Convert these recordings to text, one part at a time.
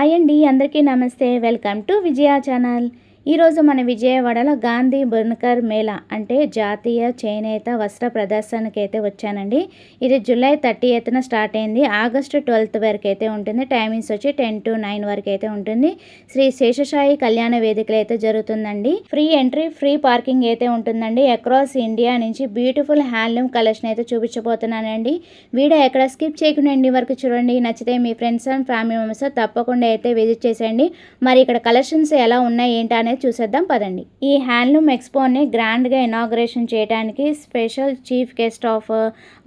Hi అండి, అందరికీ నమస్తే. Welcome to Vijaya channel. ఈరోజు మన విజయవాడలో గాంధీ బునకర్ మేళా అంటే జాతీయ చేనేత వస్త్ర ప్రదర్శనకి అయితే వచ్చానండి. ఇది జూలై 30న స్టార్ట్ అయింది. ఆగస్టు 12 వరకు అయితే ఉంటుంది. టైమింగ్స్ వచ్చి 10 to 9 వరకు అయితే ఉంటుంది. శ్రీ శేషసాయి కళ్యాణ వేదికలు అయితే జరుగుతుందండి. ఫ్రీ ఎంట్రీ, ఫ్రీ పార్కింగ్ అయితే ఉంటుందండి. అక్రాస్ ఇండియా నుంచి బ్యూటిఫుల్ హ్యాండ్లూమ్ కలెక్షన్ అయితే చూపించబోతున్నానండి. వీడియో ఎక్కడ స్కిప్ చేయకుండా ఎండింగ్ వరకు చూడండి. నచ్చితే మీ ఫ్రెండ్స్ అండ్ ఫ్యామిలీ మెంబర్స్ తప్పకుండా అయితే విజిట్ చేసేయండి. మరి ఇక్కడ కలెక్షన్స్ ఎలా ఉన్నాయి ఏంటి అనేది చూసేద్దాం పదండి. ఈ హ్యాండ్లూమ్ ఎక్స్పోని గ్రాండ్గా ఇనాగ్రేషన్ చేయడానికి special chief guest of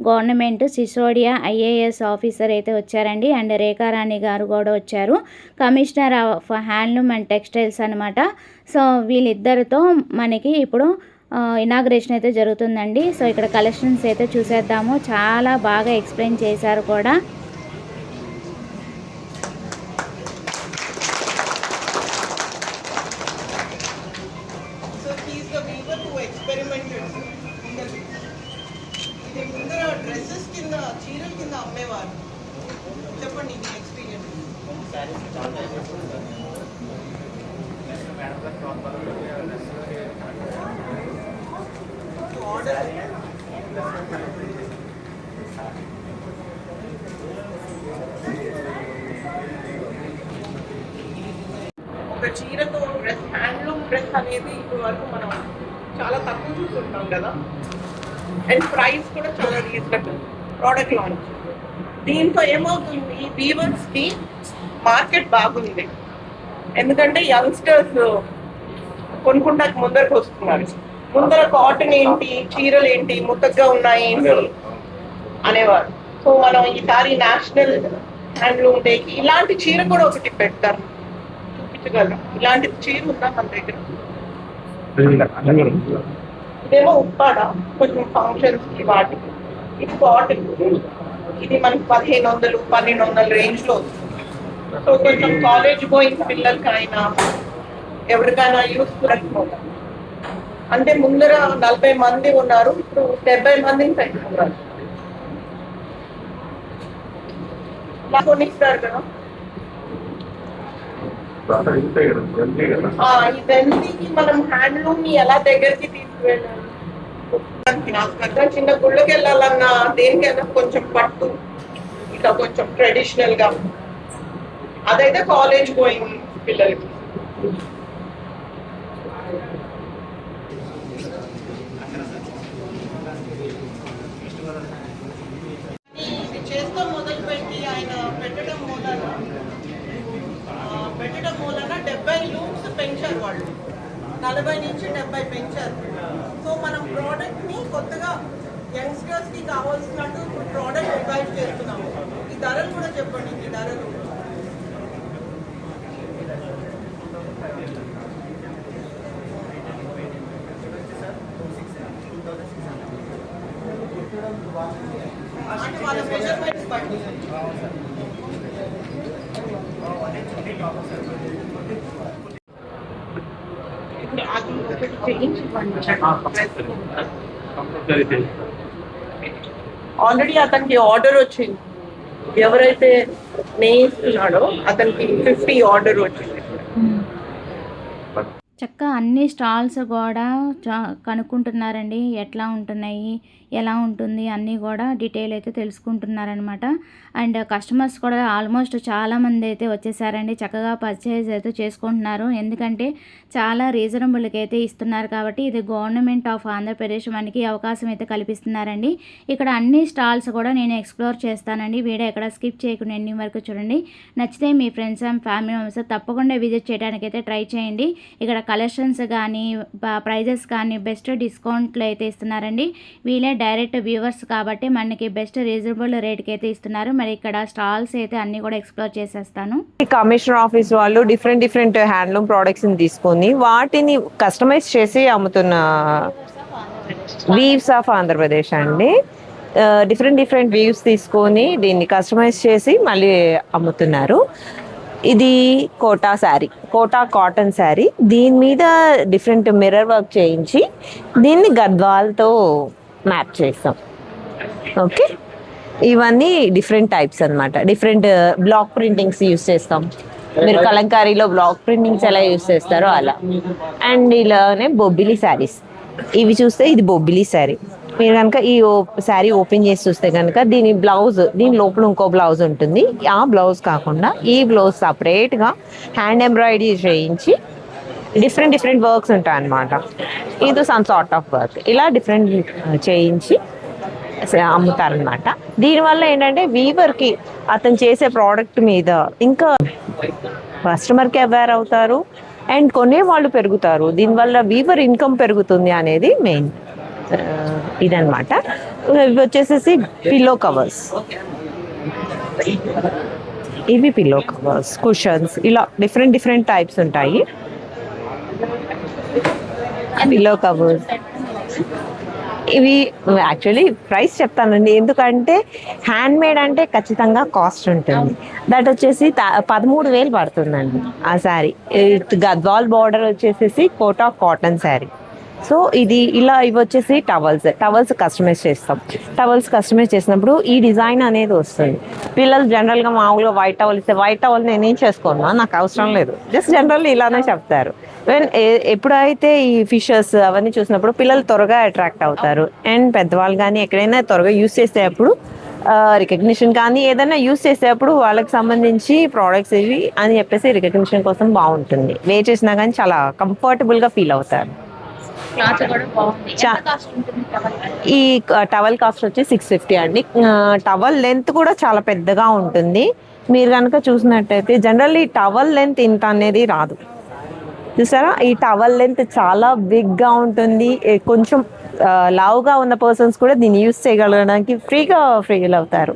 government Sisodia IAS officer అయితే వచ్చారండి. అండ్ రేఖారాణి గారు కూడా వచ్చారు, commissioner of handloom and textiles అనమాట. సో వీళ్ళిద్దరితో మనకి ఇప్పుడు ఇనాగ్రేషన్ అయితే జరుగుతుందండి. సో ఇక్కడ కలెక్షన్స్ అయితే చూసేద్దాము. చాలా బాగా ఎక్స్ప్లెయిన్ చేశారు కూడా. డ్రెస్సెస్ కింద చీరల కింద అమ్మేవారు. చెప్పండి మీ ఎక్స్పీరియన్స్. ఒక చీరతో డ్రెస్, హ్యాండ్లూమ్ డ్రెస్ అనేది ఇప్పటి వరకు మనం చాలా తక్కువ చూస్తుంటాం కదా. అండ్ ప్రైస్ కూడా చాలా రీజనబుల్. ప్రోడక్ట్ లాంచ్ దీంతో ఏమవుతుంది, వీవర్స్కి మార్కెట్ బాగుంది. ఎందుకంటే యంగ్స్టర్స్ కొనుక్కుంటానికి ముందరకు వస్తున్నారు. ముందర కాటన్ ఏంటి, చీరలు ఏంటి, ముతగ్గా ఉన్నాయి ఏంటి అనేవారు. సో మనం ఈసారి నేషనల్ హ్యాండ్లూమ్ డేకి ఇలాంటి చీర కూడా ఒకటి పెడతారు, చూపించగలరు. ఇలాంటి చీర ఉందా మన దగ్గర? ఇదేమో ఉప్పాడ, కొంచెం ఫంక్షన్స్ కి వాటికి. ఇది కాటన్, ఇది మనకి 1500 1200 రేంజ్ లో వస్తుంది. సో కొంచెం కాలేజ్ గోయింగ్ పిల్లలకైనా ఎవరికైనా యూస్ఫుల్ అయిపోతుంది. అంటే ముందర 40 మంది ఉన్నారు, ఇప్పుడు 70 మందిని పెట్టుకున్నారు. కొనిస్తారు కదా. ఇవన్నీ మనం హ్యాండ్లూమ్ ని ఎలా దగ్గరికి తీసుకువెళ్ళాలి. చిన్న గుళ్ళకి వెళ్ళాలన్నా దేనికైనా కొంచెం పట్టు, ఇట్లా కొంచెం ట్రెడిషనల్ గా, అదైతే కాలేజ్ గోయింగ్ పిల్లలకి. చేస్తాం మొదలుపెట్టి ఆయన పెట్టడం మూలన 70 లూమ్స్ పెంచారు వాళ్ళు. 40 నుంచి 70 పెంచారు. సో మనం ప్రోడక్ట్ ని కొత్తగా యంగ్స్టర్స్ కి కావాల్సినట్టు ఇప్పుడు ప్రోడక్ట్ ప్రొవైడ్ చేస్తున్నాము. ఈ ధరలు కూడా చెప్పండి. ఈ ధరలు అంటే వాళ్ళ మెజర్మెంట్స్ బట్టి. ఆల్రెడీ అతనికి ఆర్డర్ వచ్చింది. ఎవరైతే నేస్తున్నాడో అతనికి 50 ఆర్డర్ వచ్చింది. చక్కగా అన్ని స్టాల్స్ కూడా కనుక్కుంటున్నారండి. ఎట్లా ఉంటున్నాయి, ఎలా ఉంటుంది అన్నీ కూడా డీటెయిల్ అయితే తెలుసుకుంటున్నారనమాట. అండ్ కస్టమర్స్ కూడా ఆల్మోస్ట్ చాలామంది అయితే వచ్చేసారండి. చక్కగా పర్చేజ్ అయితే చేసుకుంటున్నారు. ఎందుకంటే చాలా రీజనబుల్కి అయితే ఇస్తున్నారు కాబట్టి. ఇది గవర్నమెంట్ ఆఫ్ ఆంధ్రప్రదేశ్ మనకి అవకాశం అయితే కల్పిస్తున్నారండి. ఇక్కడ అన్ని స్టాల్స్ కూడా నేను ఎక్స్ప్లోర్ చేస్తానండి. వీడియో ఎక్కడ స్కిప్ చేయకుండా ఎండింగ్ వరకు చూడండి. నచ్చితే మీ ఫ్రెండ్స్ అండ్ ఫ్యామిలీ మెంబర్స్ తప్పకుండా విజిట్ చేయడానికి అయితే ట్రై చేయండి. ఇక్కడ కలెక్షన్స్ కానీ ప్రైజెస్ కానీ బెస్ట్ డిస్కౌంట్లు అయితే ఇస్తున్నారండి. వీళ్ళే డైరెక్ట్ వ్యూవర్స్ కాబట్టి మనకి బెస్ట్ రీజనబుల్ రేట్కి అయితే ఇస్తున్నారు. మరి ఇక్కడ స్టాల్స్ అయితే అన్ని కూడా ఎక్స్ప్లోర్ చేసేస్తాను. కమిషనర్ ఆఫీస్ వాళ్ళు డిఫరెంట్ హ్యాండ్లూమ్ ప్రోడక్ట్స్ ని తీసుకొని వాటిని కస్టమైజ్ చేసి అమ్ముతున్న వీవ్స్ ఆఫ్ ఆంధ్రప్రదేశ్ అండి. డిఫరెంట్ వీవ్స్ తీసుకొని దీన్ని కస్టమైజ్ చేసి మళ్ళీ అమ్ముతున్నారు. ఇది కోటా శారీ, కోటా కాటన్ శారీ. దీని మీద డిఫరెంట్ మిర్రర్ వర్క్ చేయించి దీన్ని గద్వాల్తో మ్యాప్ చేస్తాం. ఓకే, ఇవన్నీ డిఫరెంట్ టైప్స్ అన్నమాట. డిఫరెంట్ బ్లాక్ ప్రింటింగ్స్ యూస్ చేస్తాం. మీరు కలంకారీలో బ్లాక్ ప్రింటింగ్స్ ఎలా యూస్ చేస్తారో అలా. అండ్ ఇలానే బొబ్బిలి శారీస్, ఇవి చూస్తే ఇది బొబ్బిలి శారీ. మీరు కనుక ఈ శారీ ఓపెన్ చేసి చూస్తే కనుక దీని బ్లౌజ్, దీని లోపల ఇంకో బ్లౌజ్ ఉంటుంది. ఆ బ్లౌజ్ కాకుండా ఈ బ్లౌజ్ సపరేట్గా హ్యాండ్ ఎంబ్రాయిడరీ చేయించి డిఫరెంట్ వర్క్స్ ఉంటాయి అన్నమాట. ఇది సమ్ సార్ట్ ఆఫ్ వర్క్ ఇలా డిఫరెంట్ చేయించి అమ్ముతారనమాట. దీనివల్ల ఏంటంటే వీవర్కి అతను చేసే ప్రోడక్ట్ మీద ఇంకా కస్టమర్కి అవేర్ అవుతారు అండ్ కొనే వాళ్ళు పెరుగుతారు. దీనివల్ల వీవర్ ఇన్కమ్ పెరుగుతుంది అనేది మెయిన్ ఇదనమాట. ఇవి వచ్చేసేసి పిల్లో కవర్స్, ఇవి పిల్లో కవర్స్, కుషన్స్, ఇలా డిఫరెంట్ టైప్స్ ఉంటాయి. పిల్లో కవర్స్ ఇవి యాక్చువల్లీ ప్రైస్ చెప్తానండి, ఎందుకంటే హ్యాండ్ మేడ్ అంటే ఖచ్చితంగా కాస్ట్ ఉంటుంది. దట్ వచ్చేసి 13,000 పడుతుందండి ఆ శారీ. గద్వాల్ బార్డర్ వచ్చేసేసి కోటా కాటన్ శారీ. సో ఇది ఇలా ఇవి వచ్చేసి టవల్స్ కస్టమైజ్ చేస్తాం. టవల్స్ కస్టమైజ్ చేసినప్పుడు ఈ డిజైన్ అనేది వస్తుంది. పిల్లలు జనరల్గా మామూలుగా వైట్ టవల్ ఇస్తే వైట్ టవల్ నేనేం చేసుకోను, నాకు అవసరం లేదు, జస్ట్ జనరల్లీ ఇలానే చెప్తారు. ఎప్పుడైతే ఈ ఫిషెస్ అవన్నీ చూసినప్పుడు పిల్లలు త్వరగా అట్రాక్ట్ అవుతారు. అండ్ పెద్దవాళ్ళు కానీ ఎక్కడైనా త్వరగా యూస్ చేసేటప్పుడు రికగ్నిషన్ కానీ ఏదైనా యూస్ చేసేటప్పుడు వాళ్ళకి సంబంధించి ప్రోడక్ట్స్ ఇవి అని చెప్పేసి రికగ్నిషన్ కోసం బాగుంటుంది. వేర్ చేసినా కానీ చాలా కంఫర్టబుల్గా ఫీల్ అవుతారు. ఈ టవల్ కాస్ట్ వచ్చి 650 అండి. టవల్ లెంత్ కూడా చాలా పెద్దగా ఉంటుంది. మీరు కనుక చూసినట్టయితే జనరల్లీ టవల్ లెంత్ ఇంత అనేది రాదు, చూసారా? ఈ టవల్ లెంత్ చాలా బిగ్గా ఉంటుంది. కొంచెం లావుగా ఉన్న పర్సన్స్ కూడా దీన్ని యూస్ చేయగలగడానికి ఫ్రీగా ఫీల్ అవుతారు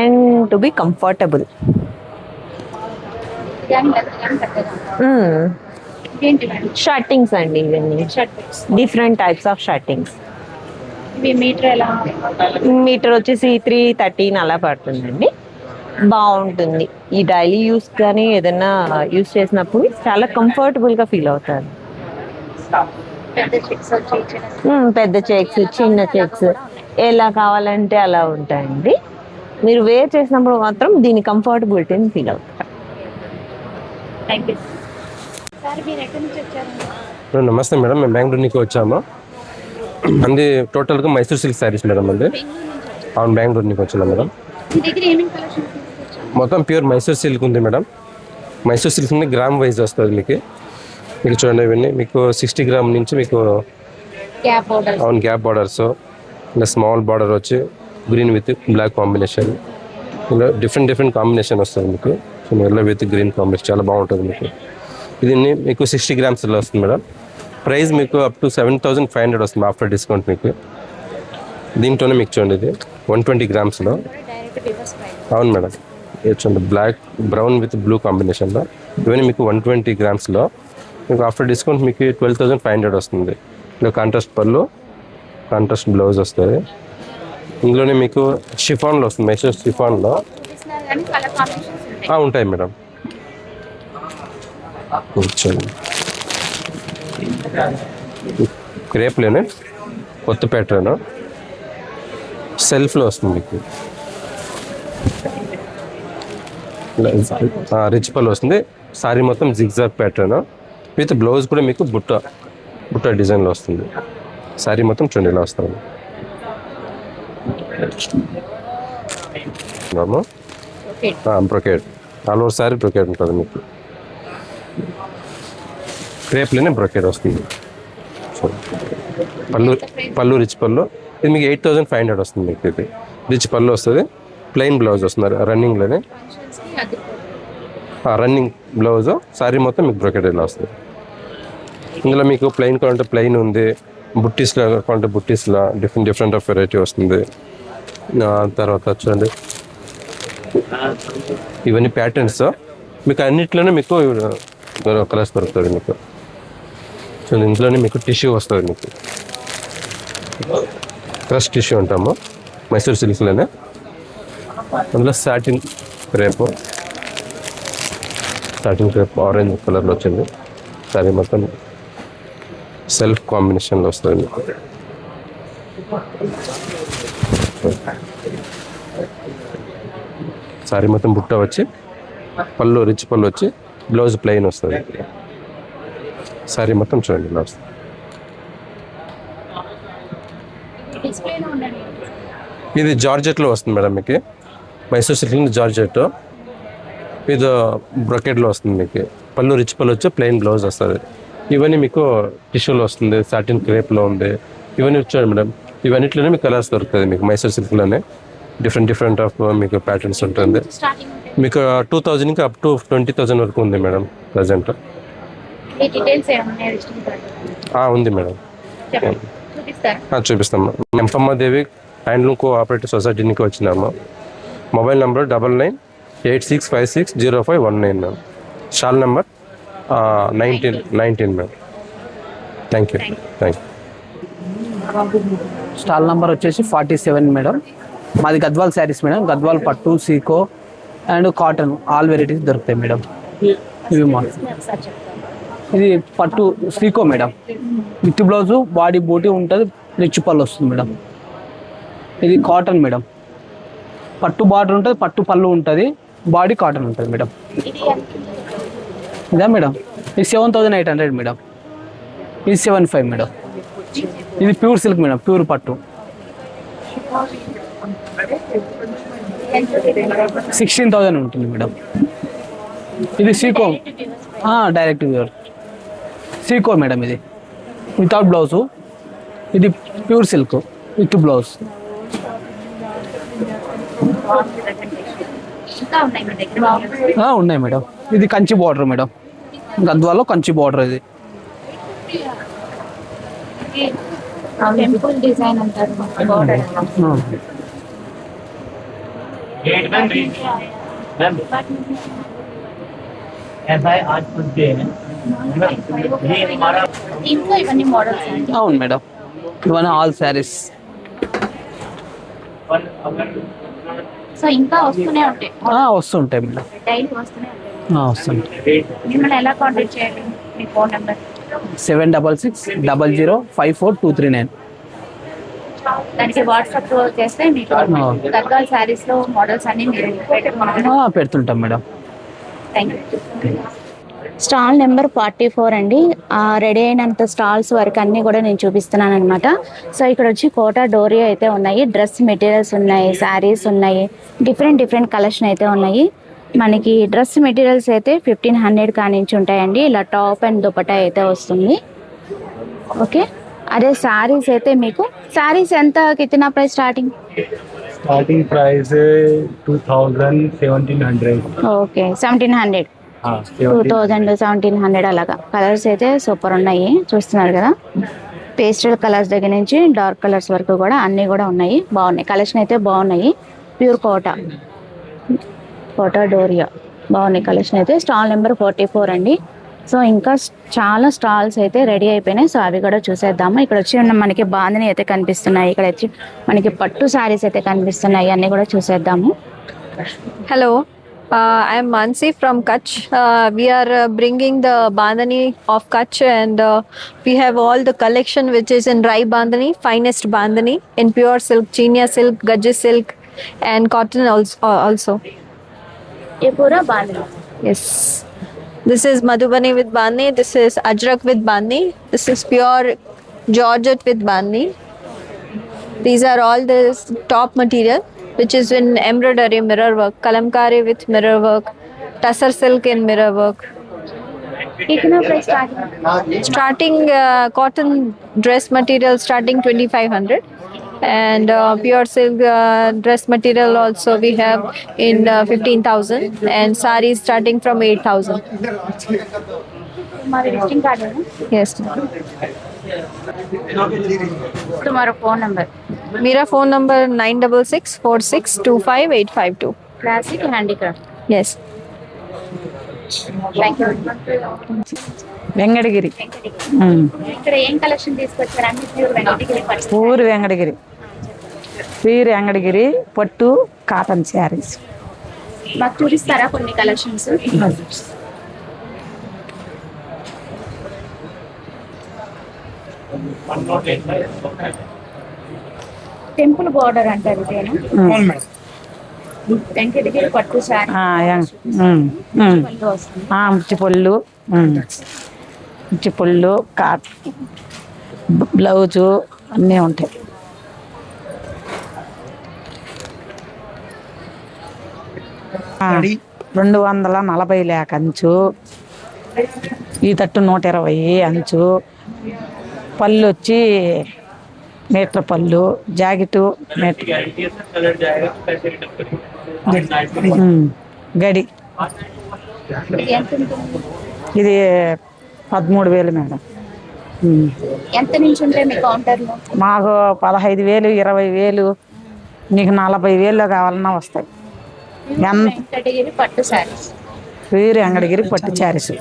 and to be comfortable. Shirtings అండి, ఇవన్నీ different types of shirtings. Metre వచ్చేసి 313 అలా పడుతుందండి. బాగుంటుంది. ఈ డైలీ యూస్ కానీ ఏదైనా యూస్ చేసినప్పుడు చాలా కంఫర్టబుల్గా ఫీల్ అవుతారు. పెద్ద చెక్స్, చిన్న చెక్స్ ఎలా కావాలంటే అలా ఉంటాయండి. మీరు వేర్ చేసినప్పుడు మాత్రం దీని కంఫర్టబిలిటీని ఫీల్ అవుతారు. నమస్తే మేడం, మేము బెంగళూరు నుంచి వచ్చాము. అంది టోటల్గా మైసూర్ సిల్క్ శారీస్ మేడం. అండి అవును, బెంగళూరు నుంచి వచ్చాను మేడం. మొత్తం ప్యూర్ మైసూర్ సిల్క్ ఉంది మేడం. మైసూర్ సిల్క్ ఉంది, గ్రామ్ వైజ్ వస్తుంది మీకు. మీకు చూడండి, ఇవన్నీ మీకు 60 గ్రామ్ నుంచి మీకు అవును గ్యాప్ బార్డర్స్, ఇలా స్మాల్ బార్డర్ వచ్చి గ్రీన్ విత్ బ్లాక్ కాంబినేషన్, ఇలా డిఫరెంట్ కాంబినేషన్ వస్తుంది మీకు. ఎల్లో విత్ గ్రీన్ కాంబినేషన్ చాలా బాగుంటుంది మీకు. ఇది మీకు 60 గ్రామ్స్లో వస్తుంది మేడం. ప్రైస్ మీకు అప్ టు 7,500 వస్తుంది ఆఫ్టర్ డిస్కౌంట్ మీకు. దీంట్లోనే మీకు చూడండి, ఇది 120 గ్రామ్స్లో. అవును మేడం, ఇది చూడండి, బ్లాక్ బ్రౌన్ విత్ బ్లూ కాంబినేషన్లో. ఇవన్నీ మీకు 120 గ్రామ్స్లో మీకు ఆఫ్టర్ డిస్కౌంట్ మీకు 12,500 వస్తుంది. ఇలా కాంట్రాస్ట్ పళ్ళు, కాంట్రాస్ట్ బ్లౌజ్ వస్తుంది. ఇందులోనే మీకు షిఫాన్లో వస్తుంది, మైసూర్ షిఫాన్లో ఉంటాయి మేడం. చూడండి, క్రేప్లోనే కొత్త ప్యాటర్న్ సెల్ఫ్లో వస్తుంది మీకు. రిచ్ పళ్ళు వస్తుంది. సారీ మొత్తం జిగ్జాగ్ ప్యాటర్న్ విత్ బ్లౌజ్ కూడా మీకు బుట్ట డిజైన్లో వస్తుంది. సారీ మొత్తం చూడండి ఇలా వస్తుంది. Brocade all over sorry brocade ఉంటుంది మీకు. క్రేప్లోనే బ్రొకేడ్ వస్తుంది. పళ్ళు రిచ్ పళ్ళు. ఇది మీకు 8,500 వస్తుంది మీకు. ఇది రిచ్ పళ్ళు వస్తుంది, ప్లెయిన్ బ్లౌజ్ వస్తుంది రన్నింగ్లోనే. రన్నింగ్ బ్లౌజ్, సారీ మొత్తం మీకు బ్రొకేడ్ ఇలా వస్తుంది. ఇందులో మీకు ప్లెయిన్ కావాలంటే ప్లెయిన్ ఉంది, బుట్టీస్లో కావాలంటే బుట్టీస్లో డిఫరెంట్ ఆఫ్ వెరైటీ వస్తుంది. తర్వాత చూడండి, ఇవన్నీ ప్యాటర్న్స్ మీకు అన్నిట్లోనే మీకు కలర్స్ దొరుకుతుంది మీకు. చూడండి, ఇంట్లోనే మీకు టిష్యూ వస్తుంది మీకు. క్రష్ టిష్యూ అంటాము మైసూర్ సిల్క్లోనే. అందులో సాటిన్ క్రేప్ ఆరెంజ్ కలర్లో వచ్చింది. సారీ మొత్తం సెల్ఫ్ కాంబినేషన్లో వస్తుంది. సారీ మొత్తం బుట్ట వచ్చి పళ్ళు రిచ్ పళ్ళు వచ్చి బ్లౌజ్ ప్లెయిన్ వస్తుంది. సారీ మొత్తం చూడండి బ్లౌజ్. ఇది జార్జెట్లో వస్తుంది మేడం మీకు. మైసూర్ సిల్క్ జార్జెట్ ఇది బ్రొకెట్లో వస్తుంది మీకు. పళ్ళు రిచ్ పళ్ళు వచ్చి ప్లెయిన్ బ్లౌజ్ వస్తుంది. ఇవన్నీ మీకు టిష్యూలో వస్తుంది, సాటిన్ క్రేప్లో ఉంది. ఇవన్నీ వచ్చాడు మేడం. ఇవన్నిట్లోనే మీకు కలర్స్ దొరుకుతుంది మీకు మైసూర్ సిల్క్లోనే. డిఫరెంట్ ఆఫ్ మీకు ప్యాటర్న్స్ ఉంటుంది. మీకు 2000కి అప్ టు 20,000 వరకు ఉంది మేడం ప్రజెంట్. ఉంది మేడం, చూపిస్తాం. ఎంపమ్మదేవి హ్యాండ్లూమ్ కోఆపరేటివ్ సొసైటీకి వచ్చినాము. Mobile number 9986560519 ma'am. Shawl number 19 ma'am. Thank you. Stall number వచ్చేసి 47 మేడం. మాది గద్వాల్ శారీస్ మేడం. గద్వాల్ పట్టు, సీకో అండ్ కాటన్ ఆల్ వెరైటీస్ దొరుకుతాయి మేడం. ఇవి ఇది పట్టు సీకో మేడం. విత్ బ్లౌజు, బాడీ బూటీ ఉంటుంది, రిచ్ పళ్ళు వస్తుంది మేడం. ఇది కాటన్ మేడం. పట్టు బార్డర్ ఉంటుంది, పట్టు పళ్ళు ఉంటుంది, బాడీ కాటన్ ఉంటుంది మేడం. ఇదా మేడం, ఇది 7,800 మేడం. ఇది 75 మేడం. ఇది ప్యూర్ సిల్క్ మేడం, ప్యూర్ పట్టు. 16,000 ఉంటుంది మేడం. ఇది సీకో, డైరెక్ట్ వ్యూర్ సీకో మేడం. ఇది వితౌట్ బ్లౌజు. ఇది ప్యూర్ సిల్క్ విత్ బ్లౌజ్. ఉన్నాయి మేడం. ఇది కంచి బార్డర్ మేడం. గద్వాలో కంచి బార్డర్. ఇది టెంపుల్ డిజైన్ అంటారు. ఇంట్లో ఇవన్నీ మోడల్స్. అవును మేడం, ఇవన్నీ ఆల్ శారీస్. సో ఇంకా వస్తూనే ఉంటాయి. వస్తుంటాయి మేడం, డైలీ వస్తూనే ఉంటాయి. వస్తుంటాయి. మిమ్మల్ని ఎలా కాంటాక్ట్ చేయాలి? మీ ఫోన్ నెంబర్ 76600054,239. దానికి వాట్సాప్ చేస్తే మీకు గద్వాల్ శారీస్ లో మోడల్స్ అన్ని మీరు పెడుతుంటాం madam. Thank you. Stall number 44 అండి. రెడీ అయినంత స్టాల్స్ వరకు అన్నీ కూడా నేను చూపిస్తున్నాను అనమాట. సో ఇక్కడ వచ్చి కోటా డోరియా అయితే ఉన్నాయి, డ్రెస్ మెటీరియల్స్ ఉన్నాయి, శారీస్ ఉన్నాయి, డిఫరెంట్ కలెక్షన్ అయితే ఉన్నాయి. మనకి డ్రెస్ మెటీరియల్స్ అయితే 1500 కానించి ఉంటాయండి. ఇలా టాప్ అండ్ దుపట్టా అయితే వస్తుంది. ఓకే, అదే శారీస్ అయితే మీకు శారీస్ ఎంత కిतना ప్రైస్ స్టార్టింగ్ ప్రైస్ 2,1700. ఓకే, 1700, 2,1700 అలాగా. కలర్స్ అయితే సూపర్ ఉన్నాయి, చూస్తున్నారు కదా. పేస్టల్ కలర్స్ దగ్గర నుంచి డార్క్ కలర్స్ వరకు కూడా అన్నీ కూడా ఉన్నాయి. బాగున్నాయి, కలెక్షన్ అయితే బాగున్నాయి. ప్యూర్ కోటా డోరియా బాగున్నాయి కలెక్షన్ అయితే. స్టాల్ నెంబర్ 44 అండి. సో ఇంకా చాలా స్టాల్స్ అయితే రెడీ అయిపోయినాయి. సో అవి కూడా చూసేద్దాము. ఇక్కడ వచ్చి మనకి బాందిని అయితే కనిపిస్తున్నాయి, ఇక్కడ వచ్చి మనకి పట్టు శారీస్ అయితే కనిపిస్తున్నాయి, అన్నీ కూడా చూసేద్దాము. Hello, I am Mansi from Kutch. We are bringing the bandhani of Kutch, and we have all the collection which is in Rai bandhani, finest bandhani in pure silk, chinia silk, gajji silk, and cotton also. ये पूरा बांधनी. Yes. This is Madhubani with bandhani. This is Ajrak with bandhani. This is pure Georgette with bandhani. These are all the top material, which is in embroidery mirror work, kalamkari with mirror work, tussar silk in mirror work. कितना price Starting cotton dress material starting 2,500, and pure silk dress material also we have in 15,000, and sarees starting from 8,000. हमारे visiting card है ना. Yes. तुम्हारा phone number. मेरा phone number 9664625852. Classic handicraft. Yes. Thank you. Venkatagiri. ఇక్కడ ఏం collection తీసుకొచ్చారు? అన్ని pure Venkatagiri పట్టు. ఊరు వెంకటగిరి, ప్యూర్ వెంకటగిరి పట్టు కాటన్ శారీస్. మాకు చూపిస్తారా కొన్ని కలెక్షన్స్? టెంపుల్ బార్డర్ అంటారు ఇదేనా? వెంకటగిరి పట్టు శారీ ముచ్చి పళ్ళు ముచ్చి పళ్ళు బ్లౌజు అన్నీ ఉంటాయి. ఆ, 240 లేక అంచు, ఈ తట్టు 120 అంచు, పళ్ళు వచ్చి మీటర్ పళ్ళు, జాకెట్ మీటర్, గడి ఇది 13,000 మేడం. ఎంత నుంచి ఉంటాయి మీ కౌంటర్లో? మాకు 15,000, 20,000, నీకు 40,000 కావాలన్నా వస్తాయి. వెంకటగిరి పట్టు శారీస్, వీరు అంగడిగిరి పట్టు శారీస్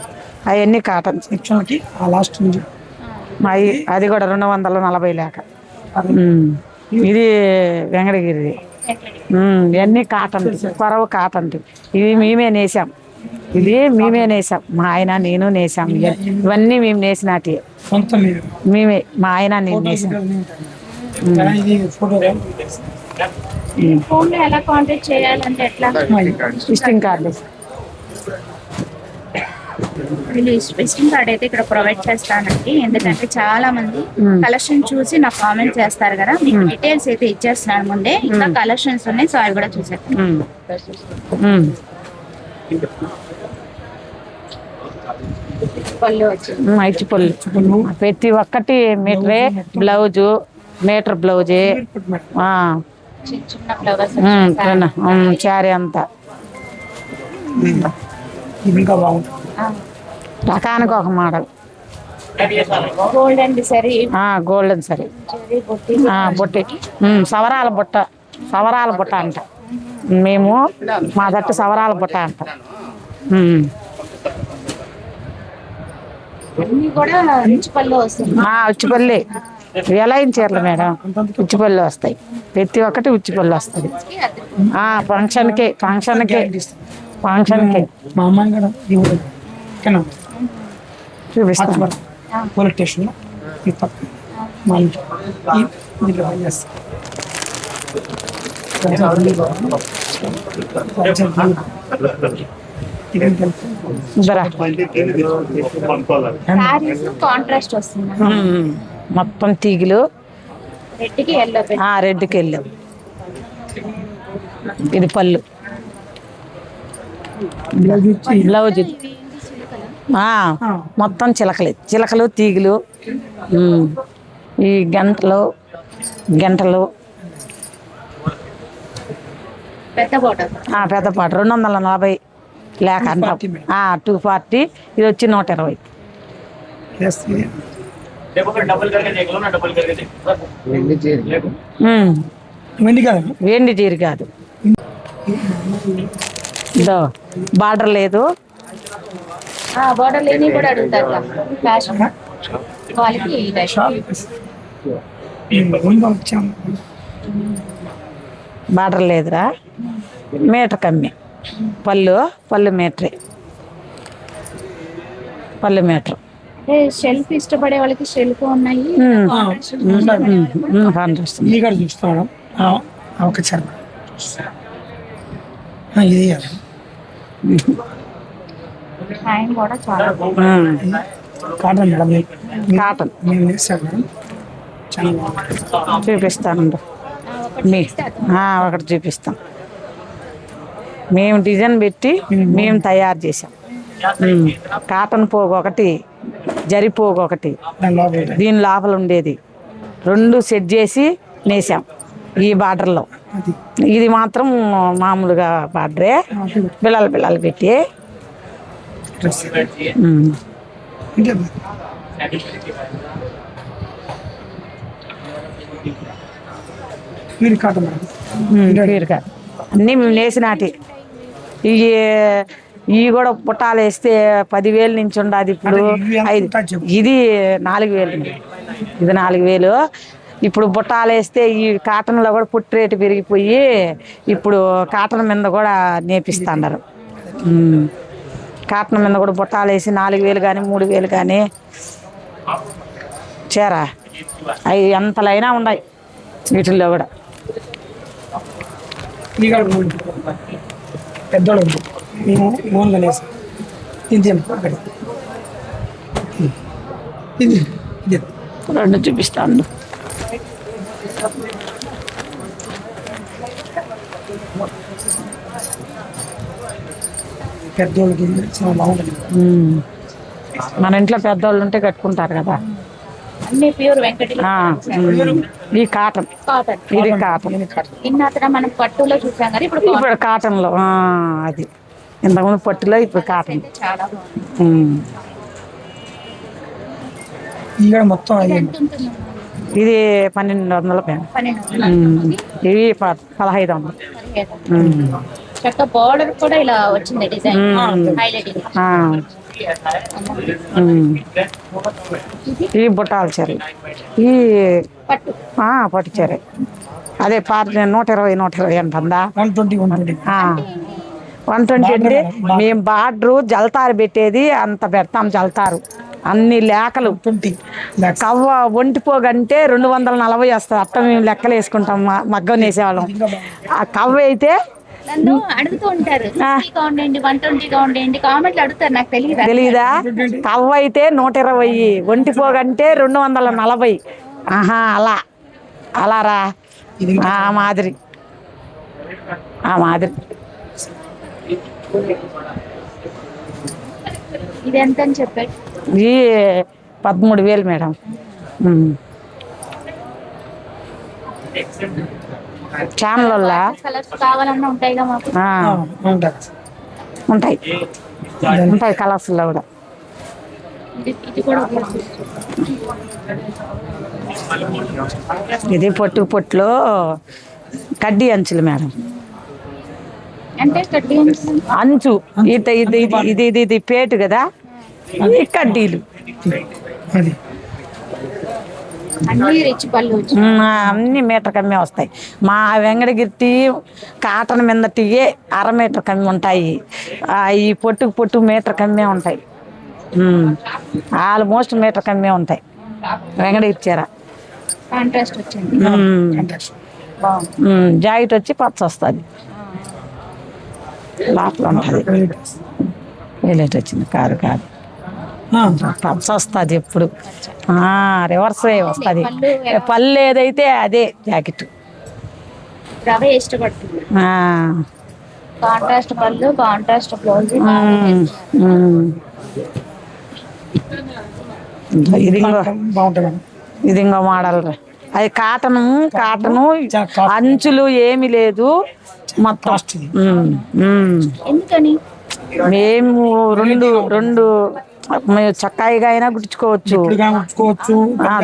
అవన్నీ కాటన్. అవి అది కూడా 240 లేక. ఇది వెంకటగిరి. ఇవన్నీ కాటన్, కొరవ కాటన్. ఇవి మేమే నేసాం, ఇది మేమే నేసాం. మా ఆయన నేను నేసాం. ఇవన్నీ మేము నేసినటి మేమే, మా ఆయన నేను నేసాం. ఫోన్లో ఎలా కాంటాక్ట్ చేయాలంటే ఎట్లా? విజిటింగ్ కార్డు, వీళ్ళు విజిటింగ్ కార్డ్ అయితే ఇక్కడ ప్రొవైడ్ చేస్తానండి. ఎందుకంటే చాలా మంది కలెక్షన్ చూసి నాకు కామెంట్ చేస్తారు కదా, మీకు డీటెయిల్స్ అయితే ఇచ్చేస్తున్నాను ముందే. ఇంకా కలెక్షన్స్ ఉన్నాయి, సో అవి కూడా చూసేస్తాను. పళ్ళు వచ్చింది, ఇచ్చి పళ్ళు ప్రతి ఒక్కటి మీటరే. బ్లౌజు మీటర్ బ్లౌజే, చిన్న ఫ్లవర్స్ శారీ అంతా రకానికి ఒక మోడల్. గోల్డెన్ సరీ, గోల్డెన్ సరీ, బొట్టి, సవరాల బుట్ట, సవరాల బుట్ట అంట. మేము మా దట్టు సవరాల బుట్ట అంట. ఉచ్చిపల్లి ఎలాయిన చీరలు మేడం, ఉచ్చిపల్లి వస్తాయి. ప్రతి ఒక్కటి ఉచ్చిపల్లి వస్తుంది. ఫంక్షన్కి మా అమ్మాయి కూడా చూపిస్తాను. పోలీస్ స్టేషన్లో ఈ పక్క మా ఇంట్లో దీంట్లో పనిచేస్తాను. కాంట్రాస్ట్ వస్తుంది, మొత్తం తీగులు రెడ్కి ఎల్లో, రెడ్కి వెళ్ళాం. ఇది పళ్ళు, బ్లౌజ్ మొత్తం చిలకలు తీగులు. ఈ గంటలు పెద్ద పాట 240 లేక అంటాం. 240. ఇది వచ్చి 120. వెండి చీర కాదు, బార్డర్ లేదు. బార్డర్ లేని కూడా అడుగుతారు ఫ్యాషన్ వాళ్ళకి. బార్డర్ లేదురా, మీటర్ కమ్మి. పళ్ళు మీటరే, పళ్ళు మీటర్. షెల్ఫ్ ఇష్టపడే వాళ్ళకి షెల్ఫ్ ఉన్నాయి. చూస్తాం ఒక ఇది హ్యాండ్ కూడా చాలా కాటన్ మేడం, కాటన్ మేము వేసాం మేడం. చాలా బాగుంది, చూపిస్తాను. ఒకటి చూపిస్తాం. మేము డిజైన్ పెట్టి మేము తయారు చేసాం. కాటన్ పోగు ఒకటి, జరి పోగు ఒకటి, దీని లోపల ఉండేది 2 సెట్ చేసి నేసాం. ఈ బార్డర్లో ఇది మాత్రం మామూలుగా బార్డరే, బిళ్ళలు పెట్టి. అన్నీ మేము నేసినాటి. ఇవి కూడా పుట్టాలు వేస్తే 10,000 నుంచి ఉండదు. ఇప్పుడు 5, ఇది 4,000. ఇది 4,000. ఇప్పుడు బుట్టాలు వేస్తే ఈ కాటన్లో కూడా పుట్టి రేటు పెరిగిపోయి ఇప్పుడు కాటన్ మీద కూడా నేపిస్తున్నారు. కాటన్ మీద కూడా బుట్టాలు వేసి 4,000 కానీ 3,000 కానీ చీర అవి ఎంతలైనా ఉన్నాయి. వీటిల్లో కూడా ఇక పెద్దోళ్ళు మేము ఓన్ కనేసి ఇది ఇది ఇది రెండు చూపిస్తాను. పెద్దోళ్ళకి చాలా బాగుంటుంది. మన ఇంట్లో పెద్దవాళ్ళు ఉంటే కట్టుకుంటారు కదా. అన్ని ప్యూర్ వెంకటి ఆ, ఈ కాటన్, కాటన్. ఇది కాటన్. ఇన్నతర మనం పట్టులో చూసాం కదా, ఇప్పుడు ఇప్పుడు కాటన్లో అది ఇంతకుముందు పట్టులో ఇప్పుడు కాటన్. చాలా బాగుంది. ఇక మొత్తం అది ఎంత ఉంటుంది? ఇది 1200 మేడం. 1200. ఇవి 1500. చక్క బార్డర్ కూడా ఇలా వచ్చింది, డిజైన్ హైలైట్. ఈ బుట్టాల చీర, ఈ పట్టు పట్టు చీర అదే 120 అంటుందా. 120 120 అంటే మేము బార్డరు జల్తారు పెట్టేది, అంత పెడతాం జల్తారు, అన్ని లేకలు. 20 కవ్వ ఒంటిపోగంటే 240 వస్తుంది. అట్ట మేము లెక్కలు వేసుకుంటాం, మగ్గం వేసేవాళ్ళం. ఆ కవ్వ అయితే నన్ను అడుగుతూ ఉంటారు, 60గా ఉండండి 120గా ఉండండి, కామెంట్లు అడుగుతారు, నాకు తెలీదా. కవ్వ అయితే 120, ఒంటిపోగంటే 240. ఆహా, అలా రా, ఆ మాదిరి. ఇది ఎంత అని చెప్పాడు? ఇది 13,000 మేడం. ఛానల్ కలర్స్ కావాలన్నా ఉంటాయిగా మాకు. ఉంటాయి కలర్స్లో కూడా. ఇది కూడా ఇది పొట్టులో కడ్డీ అంచులు మేడం. అంటే కడ్డీ అంచు ఇది పేటు కదా, ఈ కడ్డీలు అన్ని రిచ్ పళ్ళు అన్ని మీటర్ కమ్మే వస్తాయి. మా వెంకటగిరి కాటన్ మీదటియే 1/2 మీటర్ కమ్మి ఉంటాయి. ఈ పొట్టు మీటర్ కమ్మే ఉంటాయి. ఆల్మోస్ట్ మీటర్ కమ్మే ఉంటాయి వెంకటగిరి చీర. కాంట్రాస్ట్ వచ్చింది. జాకెట్ వచ్చి పచ్చ వస్తుంది, లోపల ఉంటుంది. వేలేట్ వచ్చింది కాదు పచ్చ వస్తుంది ఎప్పుడు. రివర్స్ వస్తుంది. పళ్ళు ఏదైతే అదే జాకెట్. రవే ఇష్టపడుతుంది. కాంట్రాస్ట్ పళ్ళు, కాంట్రాస్ట్ బ్లౌజ్. ఇది ఇంకో మోడల్. అది కాటను అంచులు ఏమి లేదు మొత్తం. ఎందుకని? మేము రెండు చొక్కాయిగా అయినా కుట్టించుకోవచ్చు,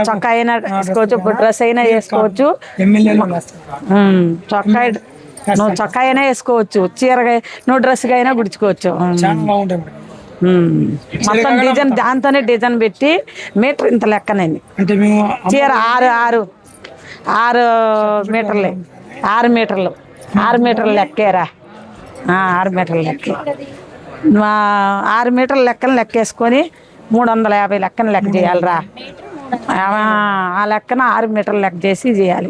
చొక్కా అయినా వేసుకోవచ్చు, డ్రెస్ అయినా వేసుకోవచ్చు. చొక్కా అయినా వేసుకోవచ్చు, చీరగా నువ్వు డ్రెస్గా అయినా కుట్టించుకోవచ్చు. మొత్తం డిజైన్ దాంతోనే డిజైన్ పెట్టి మీటర్ ఇంత లెక్కనండి. చీర 6 మీటర్లే, 6 మీటర్లు 6 మీటర్లు లెక్కేరా. 6 మీటర్లు లెక్కే. 6 మీటర్ల లెక్కేసుకొని 350 లెక్కన లెక్క చేయాలిరా. ఆ లెక్కన 6 మీటర్లు లెక్క చేసి చేయాలి.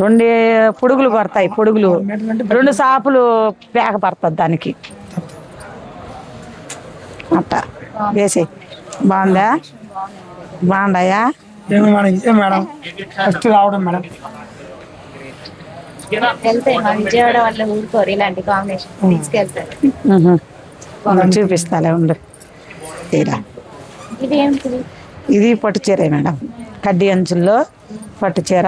2 పొడుగులు పడతాయి, 2 సాపులు పేక పడుతుంది దానికి. అట్ట వేసి బాగుండాయా వెళ్తాయి మా విజయవాడ వల్ల ఊరుకోరు ఇలాంటి కాంబినేషన్ తీసుకెళ్తారు. చూపిస్తాలే ఉండు. ఇది ఏంటి? ఇది పట్టు చీర మేడం, కడ్డీ అంచుల్లో పట్టు చీర.